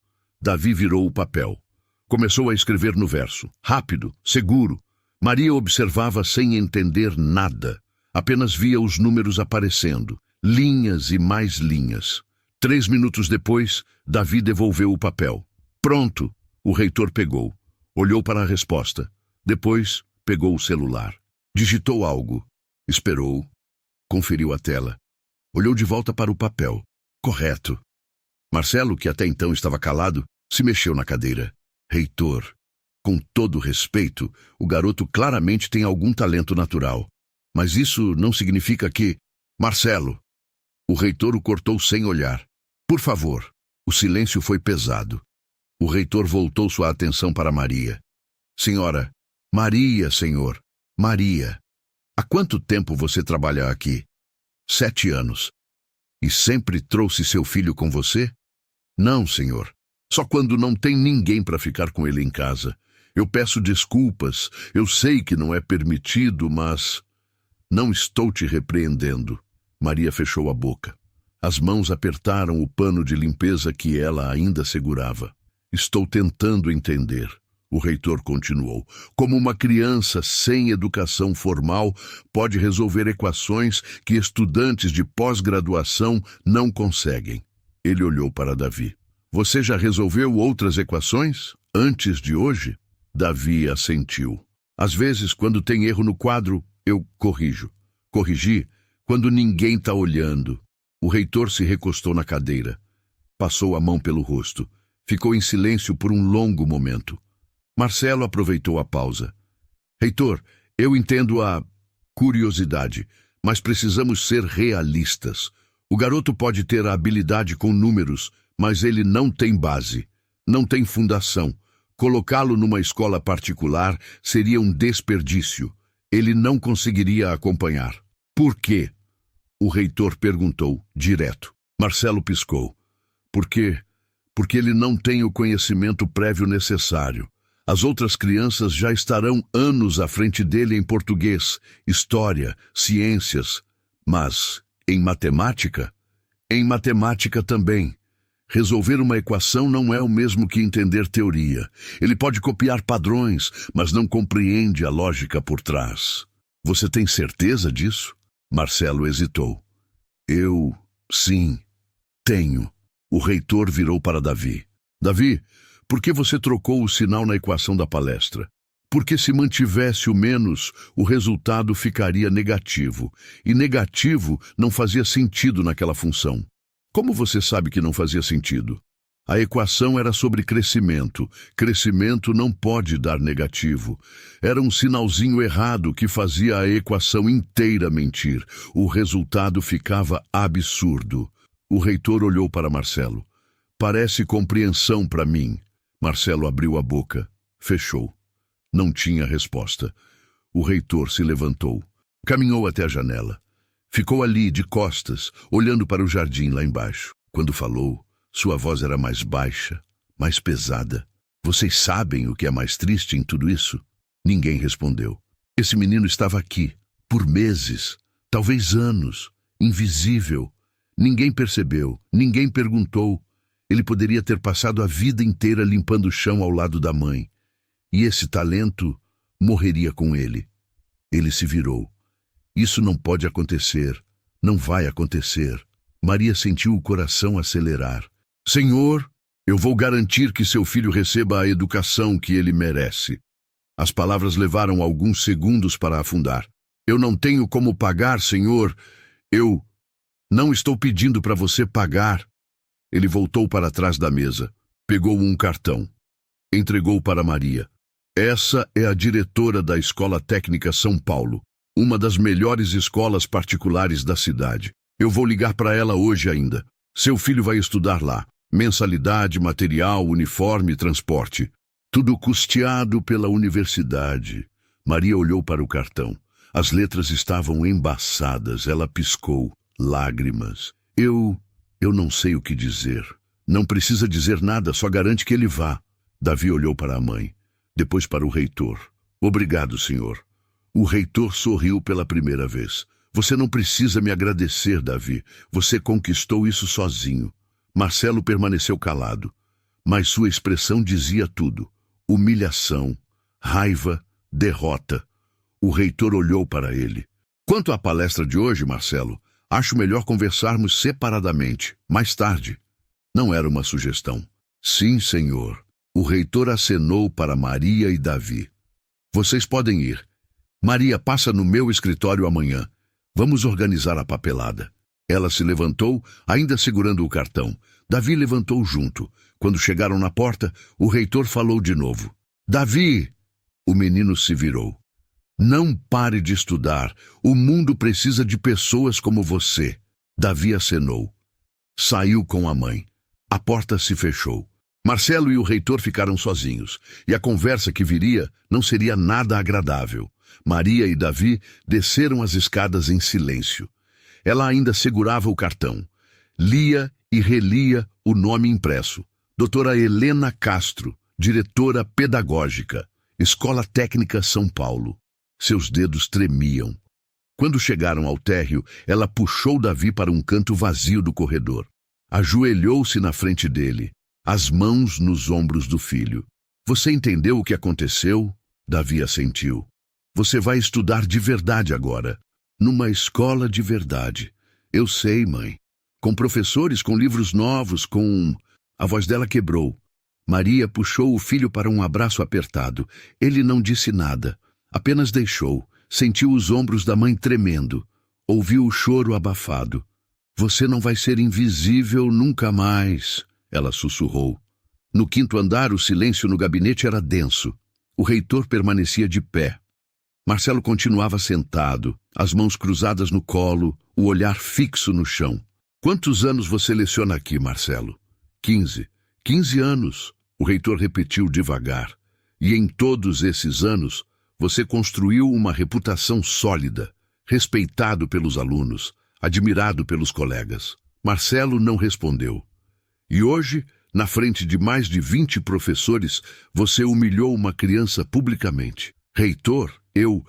Davi virou o papel. Começou a escrever no verso. Rápido, seguro. Maria observava sem entender nada. Apenas via os números aparecendo. Linhas e mais linhas. 3 minutos depois, Davi devolveu o papel. Pronto! O reitor pegou. Olhou para a resposta. Depois, pegou o celular. Digitou algo. Esperou. Conferiu a tela. Olhou de volta para o papel. Correto. Marcelo, que até então estava calado, se mexeu na cadeira. Reitor, com todo respeito, o garoto claramente tem algum talento natural. Mas isso não significa que... Marcelo! O reitor o cortou sem olhar. Por favor. O silêncio foi pesado. O reitor voltou sua atenção para Maria. Senhora, Maria, senhor, Maria. Há quanto tempo você trabalha aqui? 7 anos. E sempre trouxe seu filho com você? Não, senhor. Só quando não tem ninguém para ficar com ele em casa. Eu peço desculpas. Eu sei que não é permitido, mas... Não estou te repreendendo. Maria fechou a boca. As mãos apertaram o pano de limpeza que ela ainda segurava. Estou tentando entender. O reitor continuou. Como uma criança sem educação formal pode resolver equações que estudantes de pós-graduação não conseguem. Ele olhou para Davi. Você já resolveu outras equações antes de hoje? Davi assentiu. Às vezes, quando tem erro no quadro, eu corrijo. Corrigi quando ninguém está olhando. O reitor se recostou na cadeira. Passou a mão pelo rosto. Ficou em silêncio por um longo momento. Marcelo aproveitou a pausa. Reitor, eu entendo a curiosidade, mas precisamos ser realistas. O garoto pode ter a habilidade com números, mas ele não tem base, não tem fundação. Colocá-lo numa escola particular seria um desperdício. Ele não conseguiria acompanhar. Por quê? O reitor perguntou, direto. Marcelo piscou. Por quê? Porque ele não tem o conhecimento prévio necessário. As outras crianças já estarão anos à frente dele em português, história, ciências. Mas em matemática? Em matemática também. Resolver uma equação não é o mesmo que entender teoria. Ele pode copiar padrões, mas não compreende a lógica por trás. Você tem certeza disso? Marcelo hesitou. Sim, tenho. O reitor virou para Davi. Davi, por que você trocou o sinal na equação da palestra? Porque se mantivesse o menos, o resultado ficaria negativo. E negativo não fazia sentido naquela função. Como você sabe que não fazia sentido? A equação era sobre crescimento. Crescimento não pode dar negativo. Era um sinalzinho errado que fazia a equação inteira mentir. O resultado ficava absurdo. O reitor olhou para Marcelo. Parece compreensão para mim. Marcelo abriu a boca. Fechou. Não tinha resposta. O reitor se levantou. Caminhou até a janela. Ficou ali, de costas, olhando para o jardim lá embaixo. Quando falou, sua voz era mais baixa, mais pesada. Vocês sabem o que é mais triste em tudo isso? Ninguém respondeu. Esse menino estava aqui, por meses, talvez anos, invisível. Ninguém percebeu, ninguém perguntou. Ele poderia ter passado a vida inteira limpando o chão ao lado da mãe. E esse talento morreria com ele. Ele se virou. Isso não pode acontecer. Não vai acontecer. Maria sentiu o coração acelerar. Senhor, eu vou garantir que seu filho receba a educação que ele merece. As palavras levaram alguns segundos para afundar. Eu não tenho como pagar, senhor. Eu não estou pedindo para você pagar. Ele voltou para trás da mesa. Pegou um cartão. Entregou para Maria. Essa é a diretora da Escola Técnica São Paulo, uma das melhores escolas particulares da cidade. Eu vou ligar para ela hoje ainda. Seu filho vai estudar lá. Mensalidade, material, uniforme, transporte. Tudo custeado pela universidade. Maria olhou para o cartão. As letras estavam embaçadas. Ela piscou. Lágrimas. Eu não sei o que dizer. Não precisa dizer nada, só garante que ele vá. Davi olhou para a mãe. Depois para o reitor. Obrigado, senhor. O reitor sorriu pela primeira vez. Você não precisa me agradecer, Davi. Você conquistou isso sozinho. Marcelo permaneceu calado. Mas sua expressão dizia tudo. Humilhação, raiva, derrota. O reitor olhou para ele. Quanto à palestra de hoje, Marcelo, acho melhor conversarmos separadamente, mais tarde. Não era uma sugestão. Sim, senhor. O reitor acenou para Maria e Davi. Vocês podem ir. Maria passa no meu escritório amanhã. Vamos organizar a papelada. Ela se levantou, ainda segurando o cartão. Davi levantou junto. Quando chegaram na porta, o reitor falou de novo. Davi! O menino se virou. Não pare de estudar. O mundo precisa de pessoas como você. Davi acenou. Saiu com a mãe. A porta se fechou. Marcelo e o reitor ficaram sozinhos, e a conversa que viria não seria nada agradável. Maria e Davi desceram as escadas em silêncio. Ela ainda segurava o cartão. Lia e relia o nome impresso. Doutora Helena Castro, diretora pedagógica, Escola Técnica São Paulo. Seus dedos tremiam. Quando chegaram ao térreo, ela puxou Davi para um canto vazio do corredor. Ajoelhou-se na frente dele. As mãos nos ombros do filho. Você entendeu o que aconteceu? Davi assentiu. Você vai estudar de verdade agora. Numa escola de verdade. Eu sei, mãe. Com professores, com livros novos, com... A voz dela quebrou. Maria puxou o filho para um abraço apertado. Ele não disse nada. Apenas deixou. Sentiu os ombros da mãe tremendo. Ouviu o choro abafado. Você não vai ser invisível nunca mais. Ela sussurrou. No quinto andar, o silêncio no gabinete era denso. O reitor permanecia de pé. Marcelo continuava sentado, as mãos cruzadas no colo, o olhar fixo no chão. Quantos anos você leciona aqui, Marcelo? 15. 15 anos, o reitor repetiu devagar. E em todos esses anos, você construiu uma reputação sólida, respeitado pelos alunos, admirado pelos colegas. Marcelo não respondeu. E hoje, na frente de mais de 20 professores, você humilhou uma criança publicamente. Reitor, eu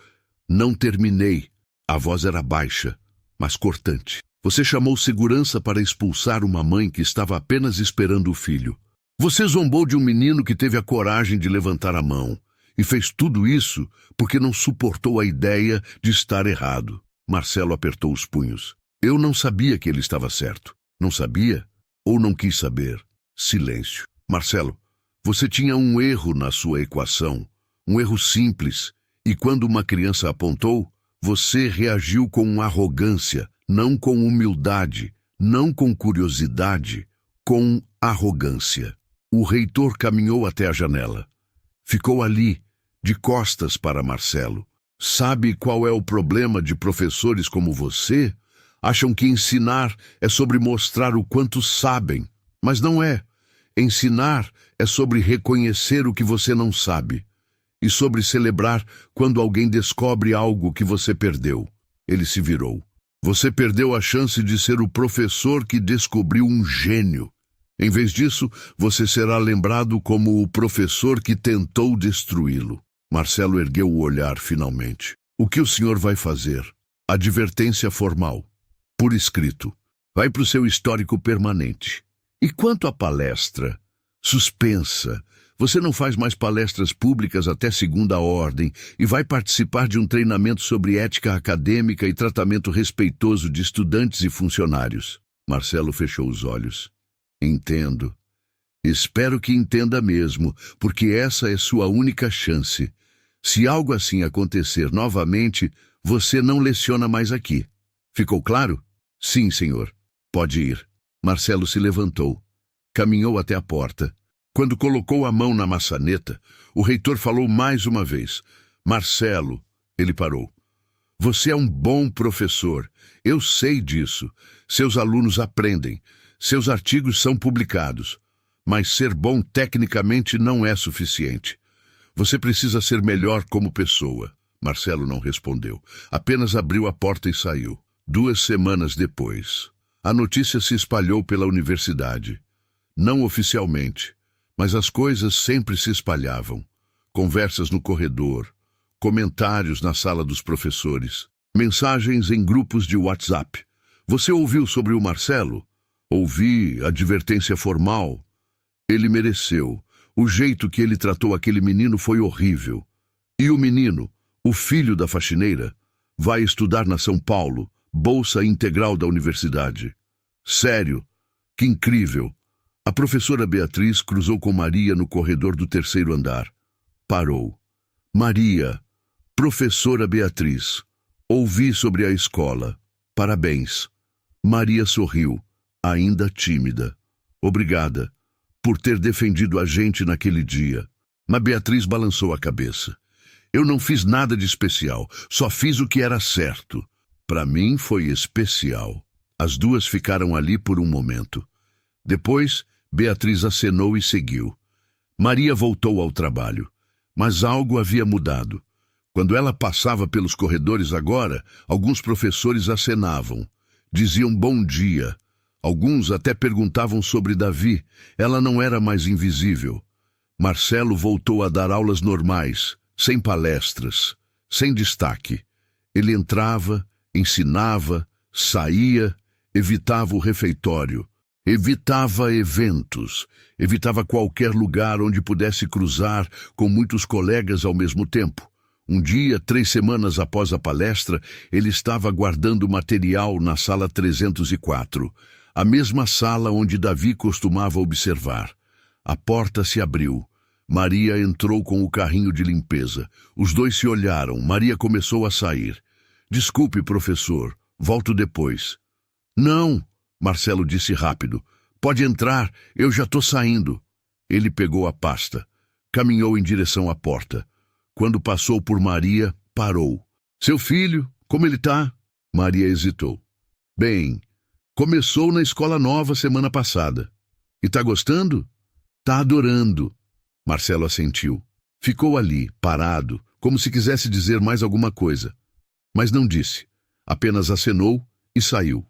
não terminei. A voz era baixa, mas cortante. Você chamou segurança para expulsar uma mãe que estava apenas esperando o filho. Você zombou de um menino que teve a coragem de levantar a mão. E fez tudo isso porque não suportou a ideia de estar errado. Marcelo apertou os punhos. Eu não sabia que ele estava certo. Não sabia? Ou não quis saber? Silêncio. Marcelo, você tinha um erro na sua equação. Um erro simples. E quando uma criança apontou, você reagiu com arrogância, não com humildade, não com curiosidade, com arrogância. O reitor caminhou até a janela. Ficou ali, de costas para Marcelo. Sabe qual é o problema de professores como você? Acham que ensinar é sobre mostrar o quanto sabem, mas não é. Ensinar é sobre reconhecer o que você não sabe e sobre celebrar quando alguém descobre algo que você perdeu. Ele se virou. Você perdeu a chance de ser o professor que descobriu um gênio. Em vez disso, você será lembrado como o professor que tentou destruí-lo. Marcelo ergueu o olhar finalmente. O que o senhor vai fazer? Advertência formal. Por escrito. Vai para o seu histórico permanente. E quanto à palestra? Suspensa. Você não faz mais palestras públicas até segunda ordem e vai participar de um treinamento sobre ética acadêmica e tratamento respeitoso de estudantes e funcionários. Marcelo fechou os olhos. Entendo. Espero que entenda mesmo, porque essa é sua única chance. Se algo assim acontecer novamente, você não leciona mais aqui. Ficou claro? Sim, senhor. Pode ir. Marcelo se levantou. Caminhou até a porta. Quando colocou a mão na maçaneta, o reitor falou mais uma vez. Marcelo, ele parou. Você é um bom professor. Eu sei disso. Seus alunos aprendem. Seus artigos são publicados. Mas ser bom tecnicamente não é suficiente. Você precisa ser melhor como pessoa. Marcelo não respondeu. Apenas abriu a porta e saiu. 2 semanas depois, a notícia se espalhou pela universidade. Não oficialmente, mas as coisas sempre se espalhavam. Conversas no corredor, comentários na sala dos professores, mensagens em grupos de WhatsApp. Você ouviu sobre o Marcelo? Ouvi, advertência formal. Ele mereceu. O jeito que ele tratou aquele menino foi horrível. E o menino, o filho da faxineira, vai estudar na São Paulo, bolsa integral da universidade. Sério, que incrível. A professora Beatriz cruzou com Maria no corredor do 3º andar. Parou. Maria, professora Beatriz, ouvi sobre a escola. Parabéns. Maria sorriu, ainda tímida. Obrigada por ter defendido a gente naquele dia. Mas Beatriz balançou a cabeça. Eu não fiz nada de especial, só fiz o que era certo. Para mim foi especial. As duas ficaram ali por um momento. Depois, Beatriz acenou e seguiu. Maria voltou ao trabalho, mas algo havia mudado. Quando ela passava pelos corredores agora, alguns professores acenavam. Diziam bom dia. Alguns até perguntavam sobre Davi. Ela não era mais invisível. Marcelo voltou a dar aulas normais, sem palestras, sem destaque. Ele entrava, ensinava, saía, evitava o refeitório, evitava eventos, evitava qualquer lugar onde pudesse cruzar com muitos colegas ao mesmo tempo. Um dia, 3 semanas após a palestra, ele estava guardando material na sala 304, a mesma sala onde Davi costumava observar. A porta se abriu. Maria entrou com o carrinho de limpeza. Os dois se olharam. Maria começou a sair. Desculpe, professor. Volto depois. Não, Marcelo disse rápido. Pode entrar, eu já estou saindo. Ele pegou a pasta. Caminhou em direção à porta. Quando passou por Maria, parou. Seu filho, como ele está? Maria hesitou. Bem, começou na escola nova semana passada. E está gostando? Está adorando. Marcelo assentiu. Ficou ali, parado, como se quisesse dizer mais alguma coisa. Mas não disse. Apenas acenou e saiu.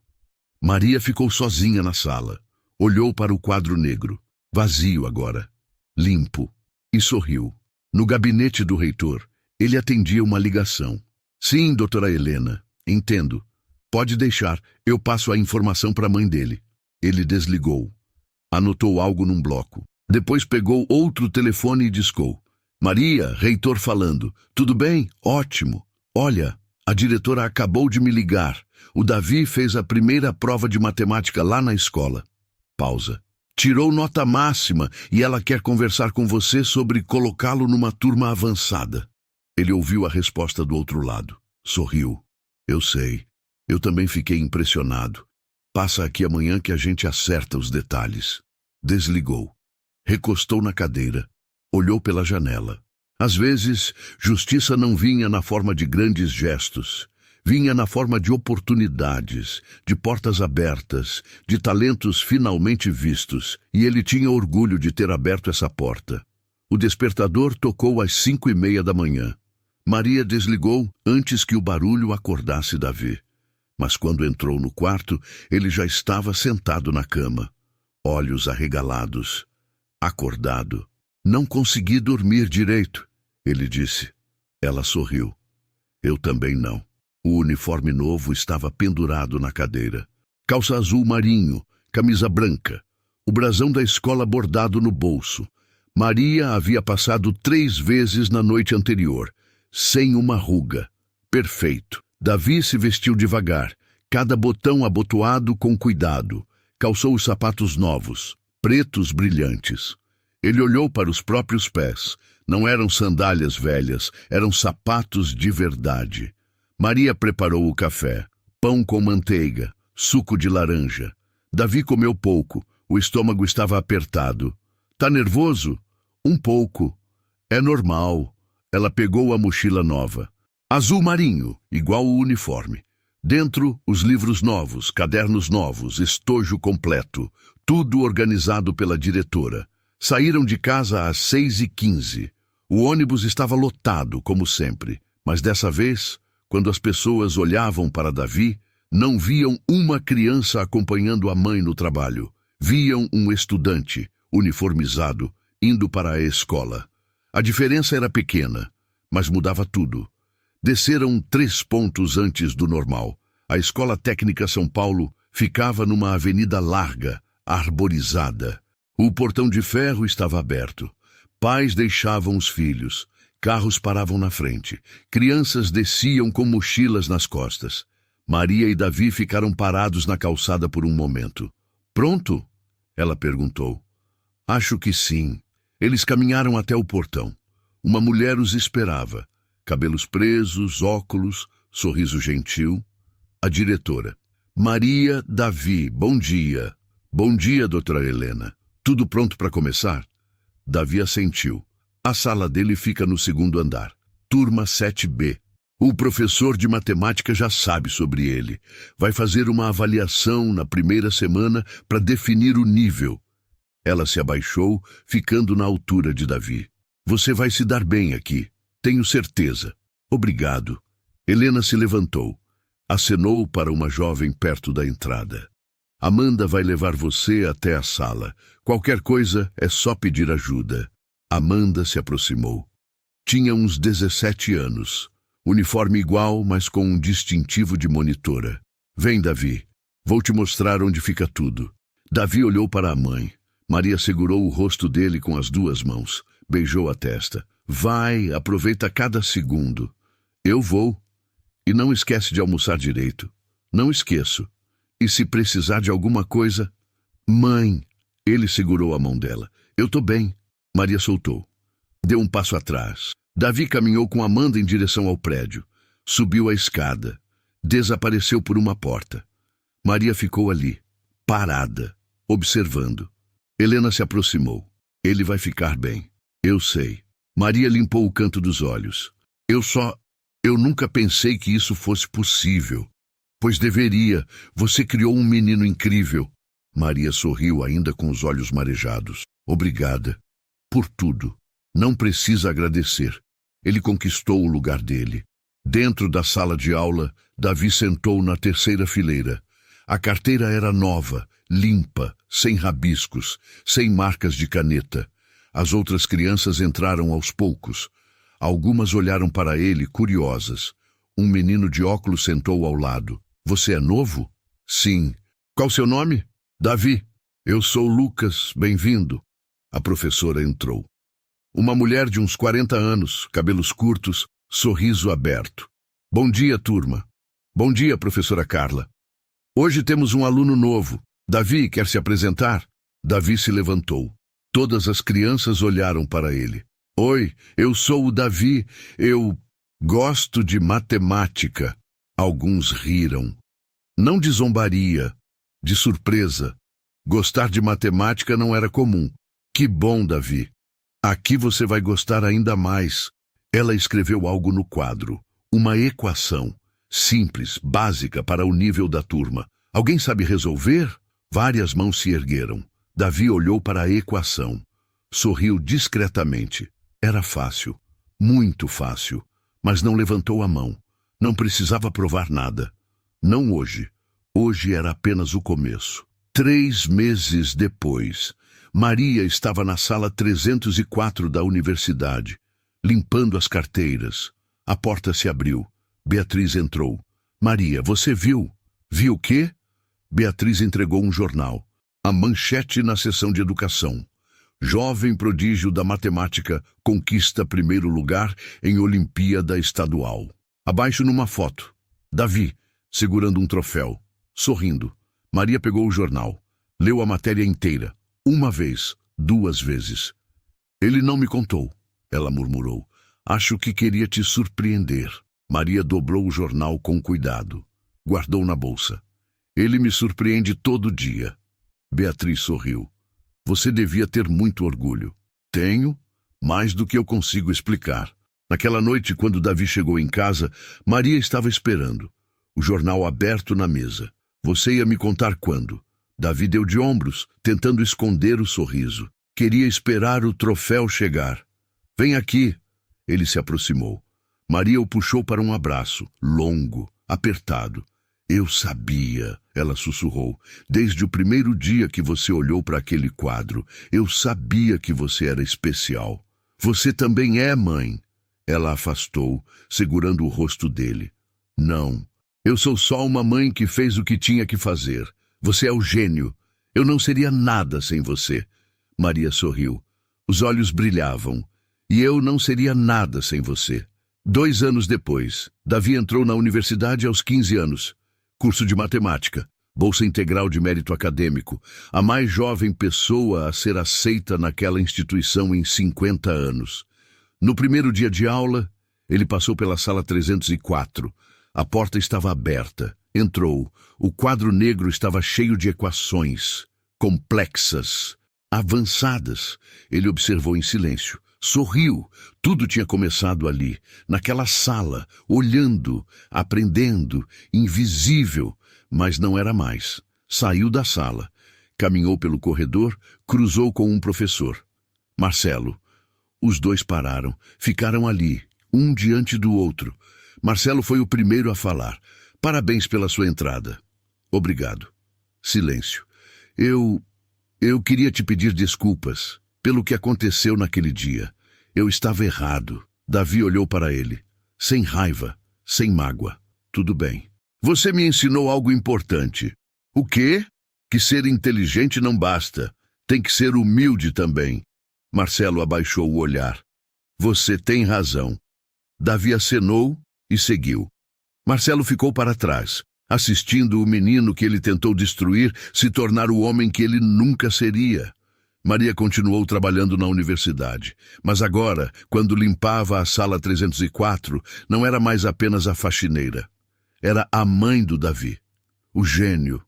Maria ficou sozinha na sala. Olhou para o quadro negro, vazio agora, limpo, e sorriu. No gabinete do reitor, ele atendia uma ligação. Sim, doutora Helena, entendo. Pode deixar, eu passo a informação para a mãe dele. Ele desligou. Anotou algo num bloco. Depois pegou outro telefone e discou. Maria, reitor falando. Tudo bem? Ótimo. Olha, a diretora acabou de me ligar. O Davi fez a primeira prova de matemática lá na escola. Pausa. Tirou nota máxima e ela quer conversar com você sobre colocá-lo numa turma avançada. Ele ouviu a resposta do outro lado. Sorriu. Eu sei. Eu também fiquei impressionado. Passa aqui amanhã que a gente acerta os detalhes. Desligou. Recostou na cadeira. Olhou pela janela. Às vezes, justiça não vinha na forma de grandes gestos. Vinha na forma de oportunidades, de portas abertas, de talentos finalmente vistos, e ele tinha orgulho de ter aberto essa porta. O despertador tocou às 5:30 da manhã. Maria desligou antes que o barulho acordasse Davi. Mas quando entrou no quarto, ele já estava sentado na cama, olhos arregalados, acordado. Não consegui dormir direito, ele disse. Ela sorriu. Eu também não. O uniforme novo estava pendurado na cadeira. Calça azul marinho, camisa branca, o brasão da escola bordado no bolso. Maria havia passado 3 vezes na noite anterior, sem uma ruga. Perfeito. Davi se vestiu devagar, cada botão abotoado com cuidado. Calçou os sapatos novos, pretos brilhantes. Ele olhou para os próprios pés. Não eram sandálias velhas, eram sapatos de verdade. Maria preparou o café, pão com manteiga, suco de laranja. Davi comeu pouco, o estômago estava apertado. Tá nervoso? Um pouco. É normal. Ela pegou a mochila nova. Azul marinho, igual o uniforme. Dentro, os livros novos, cadernos novos, estojo completo. Tudo organizado pela diretora. Saíram de casa às 6h15. O ônibus estava lotado, como sempre. Mas dessa vez, quando as pessoas olhavam para Davi, não viam uma criança acompanhando a mãe no trabalho. Viam um estudante, uniformizado, indo para a escola. A diferença era pequena, mas mudava tudo. Desceram 3 pontos antes do normal. A Escola Técnica São Paulo ficava numa avenida larga, arborizada. O portão de ferro estava aberto. Pais deixavam os filhos. Carros paravam na frente. Crianças desciam com mochilas nas costas. Maria e Davi ficaram parados na calçada por um momento. Pronto? Ela perguntou. Acho que sim. Eles caminharam até o portão. Uma mulher os esperava. Cabelos presos, óculos, sorriso gentil. A diretora. Maria, Davi, bom dia. Bom dia, doutora Helena. Tudo pronto para começar? Davi assentiu. A sala dele fica no 2º andar. Turma 7B. O professor de matemática já sabe sobre ele. Vai fazer uma avaliação na primeira semana para definir o nível. Ela se abaixou, ficando na altura de Davi. Você vai se dar bem aqui. Tenho certeza. Obrigado. Helena se levantou. Acenou para uma jovem perto da entrada. Amanda vai levar você até a sala. Qualquer coisa é só pedir ajuda. Amanda se aproximou. Tinha uns 17 anos. Uniforme igual, mas com um distintivo de monitora. Vem, Davi. Vou te mostrar onde fica tudo. Davi olhou para a mãe. Maria segurou o rosto dele com as 2 mãos. Beijou a testa. Vai, aproveita cada segundo. Eu vou. E não esquece de almoçar direito. Não esqueço. E se precisar de alguma coisa... Mãe! Ele segurou a mão dela. Eu tô bem. Maria soltou. Deu um passo atrás. Davi caminhou com Amanda em direção ao prédio. Subiu a escada. Desapareceu por uma porta. Maria ficou ali, parada, observando. Helena se aproximou. Ele vai ficar bem. Eu sei. Maria limpou o canto dos olhos. Eu nunca pensei que isso fosse possível. Pois deveria. Você criou um menino incrível. Maria sorriu ainda com os olhos marejados. Obrigada. Por tudo. Não precisa agradecer. Ele conquistou o lugar dele. Dentro da sala de aula, Davi sentou na 3ª fileira. A carteira era nova, limpa, sem rabiscos, sem marcas de caneta. As outras crianças entraram aos poucos. Algumas olharam para ele, curiosas. Um menino de óculos sentou ao lado. Você é novo? Sim. Qual seu nome? Davi. Eu sou Lucas, bem-vindo. A professora entrou. Uma mulher de uns 40 anos, cabelos curtos, sorriso aberto. Bom dia, turma. Bom dia, professora Carla. Hoje temos um aluno novo. Davi, quer se apresentar? Davi se levantou. Todas as crianças olharam para ele. Oi, eu sou o Davi. Eu gosto de matemática. Alguns riram. Não de zombaria, de surpresa. Gostar de matemática não era comum. Que bom, Davi. Aqui você vai gostar ainda mais. Ela escreveu algo no quadro. Uma equação. Simples, básica para o nível da turma. Alguém sabe resolver? Várias mãos se ergueram. Davi olhou para a equação. Sorriu discretamente. Era fácil. Muito fácil. Mas não levantou a mão. Não precisava provar nada. Não hoje. Hoje era apenas o começo. 3 meses depois, Maria estava na sala 304 da universidade, limpando as carteiras. A porta se abriu. Beatriz entrou. Maria, você viu? Viu o quê? Beatriz entregou um jornal. A manchete na seção de educação. Jovem prodígio da matemática conquista 1º lugar em Olimpíada Estadual. Abaixo numa foto. Davi, segurando um troféu, sorrindo. Maria pegou o jornal. Leu a matéria inteira. 1 vez, 2 vezes. Ele não me contou, ela murmurou. Acho que queria te surpreender. Maria dobrou o jornal com cuidado. Guardou na bolsa. Ele me surpreende todo dia. Beatriz sorriu. Você devia ter muito orgulho. Tenho, mais do que eu consigo explicar. Naquela noite, quando Davi chegou em casa, Maria estava esperando, o jornal aberto na mesa. Você ia me contar quando? Davi deu de ombros, tentando esconder o sorriso. Queria esperar o troféu chegar. Vem aqui. Ele se aproximou. Maria o puxou para um abraço, longo, apertado. Eu sabia, ela sussurrou, desde o primeiro dia que você olhou para aquele quadro. Eu sabia que você era especial. Você também é, mãe. Ela afastou, segurando o rosto dele. Não, eu sou só uma mãe que fez o que tinha que fazer. Você é o gênio. Eu não seria nada sem você. Maria sorriu. Os olhos brilhavam. E eu não seria nada sem você. 2 anos depois, Davi entrou na universidade aos 15 anos. Curso de matemática, bolsa integral de mérito acadêmico, a mais jovem pessoa a ser aceita naquela instituição em 50 anos. No primeiro dia de aula, ele passou pela sala 304. A porta estava aberta. Entrou. O quadro negro estava cheio de equações, complexas, avançadas. Ele observou em silêncio. Sorriu. Tudo tinha começado ali, naquela sala, olhando, aprendendo, invisível, mas não era mais. Saiu da sala, caminhou pelo corredor, cruzou com um professor. Marcelo. Os dois pararam, ficaram ali, um diante do outro. Marcelo foi o primeiro a falar. Parabéns pela sua entrada. Obrigado. Silêncio. Eu queria te pedir desculpas pelo que aconteceu naquele dia. Eu estava errado. Davi olhou para ele, sem raiva, sem mágoa. Tudo bem. Você me ensinou algo importante. O quê? Que ser inteligente não basta. Tem que ser humilde também. Marcelo abaixou o olhar. Você tem razão. Davi acenou e seguiu. Marcelo ficou para trás, assistindo o menino que ele tentou destruir se tornar o homem que ele nunca seria. Maria continuou trabalhando na universidade, mas agora, quando limpava a sala 304, não era mais apenas a faxineira. Era a mãe do Davi, o gênio,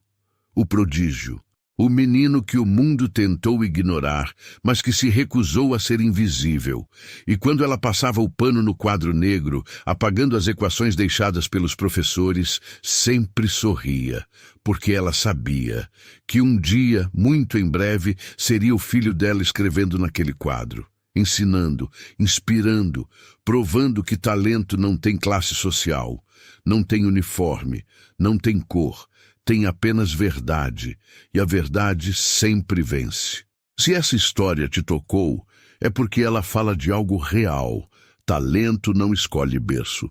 o prodígio, o menino que o mundo tentou ignorar, mas que se recusou a ser invisível. E quando ela passava o pano no quadro negro, apagando as equações deixadas pelos professores, sempre sorria, porque ela sabia que um dia, muito em breve, seria o filho dela escrevendo naquele quadro, ensinando, inspirando, provando que talento não tem classe social, não tem uniforme, não tem cor, tem apenas verdade, e a verdade sempre vence. Se essa história te tocou, é porque ela fala de algo real. Talento não escolhe berço.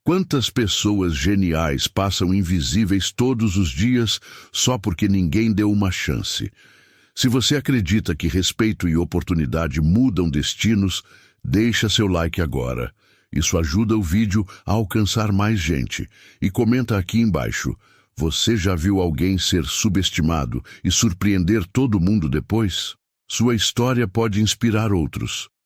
Quantas pessoas geniais passam invisíveis todos os dias só porque ninguém deu uma chance? Se você acredita que respeito e oportunidade mudam destinos, deixa seu like agora. Isso ajuda o vídeo a alcançar mais gente. E comenta aqui embaixo. Você já viu alguém ser subestimado e surpreender todo mundo depois? Sua história pode inspirar outros.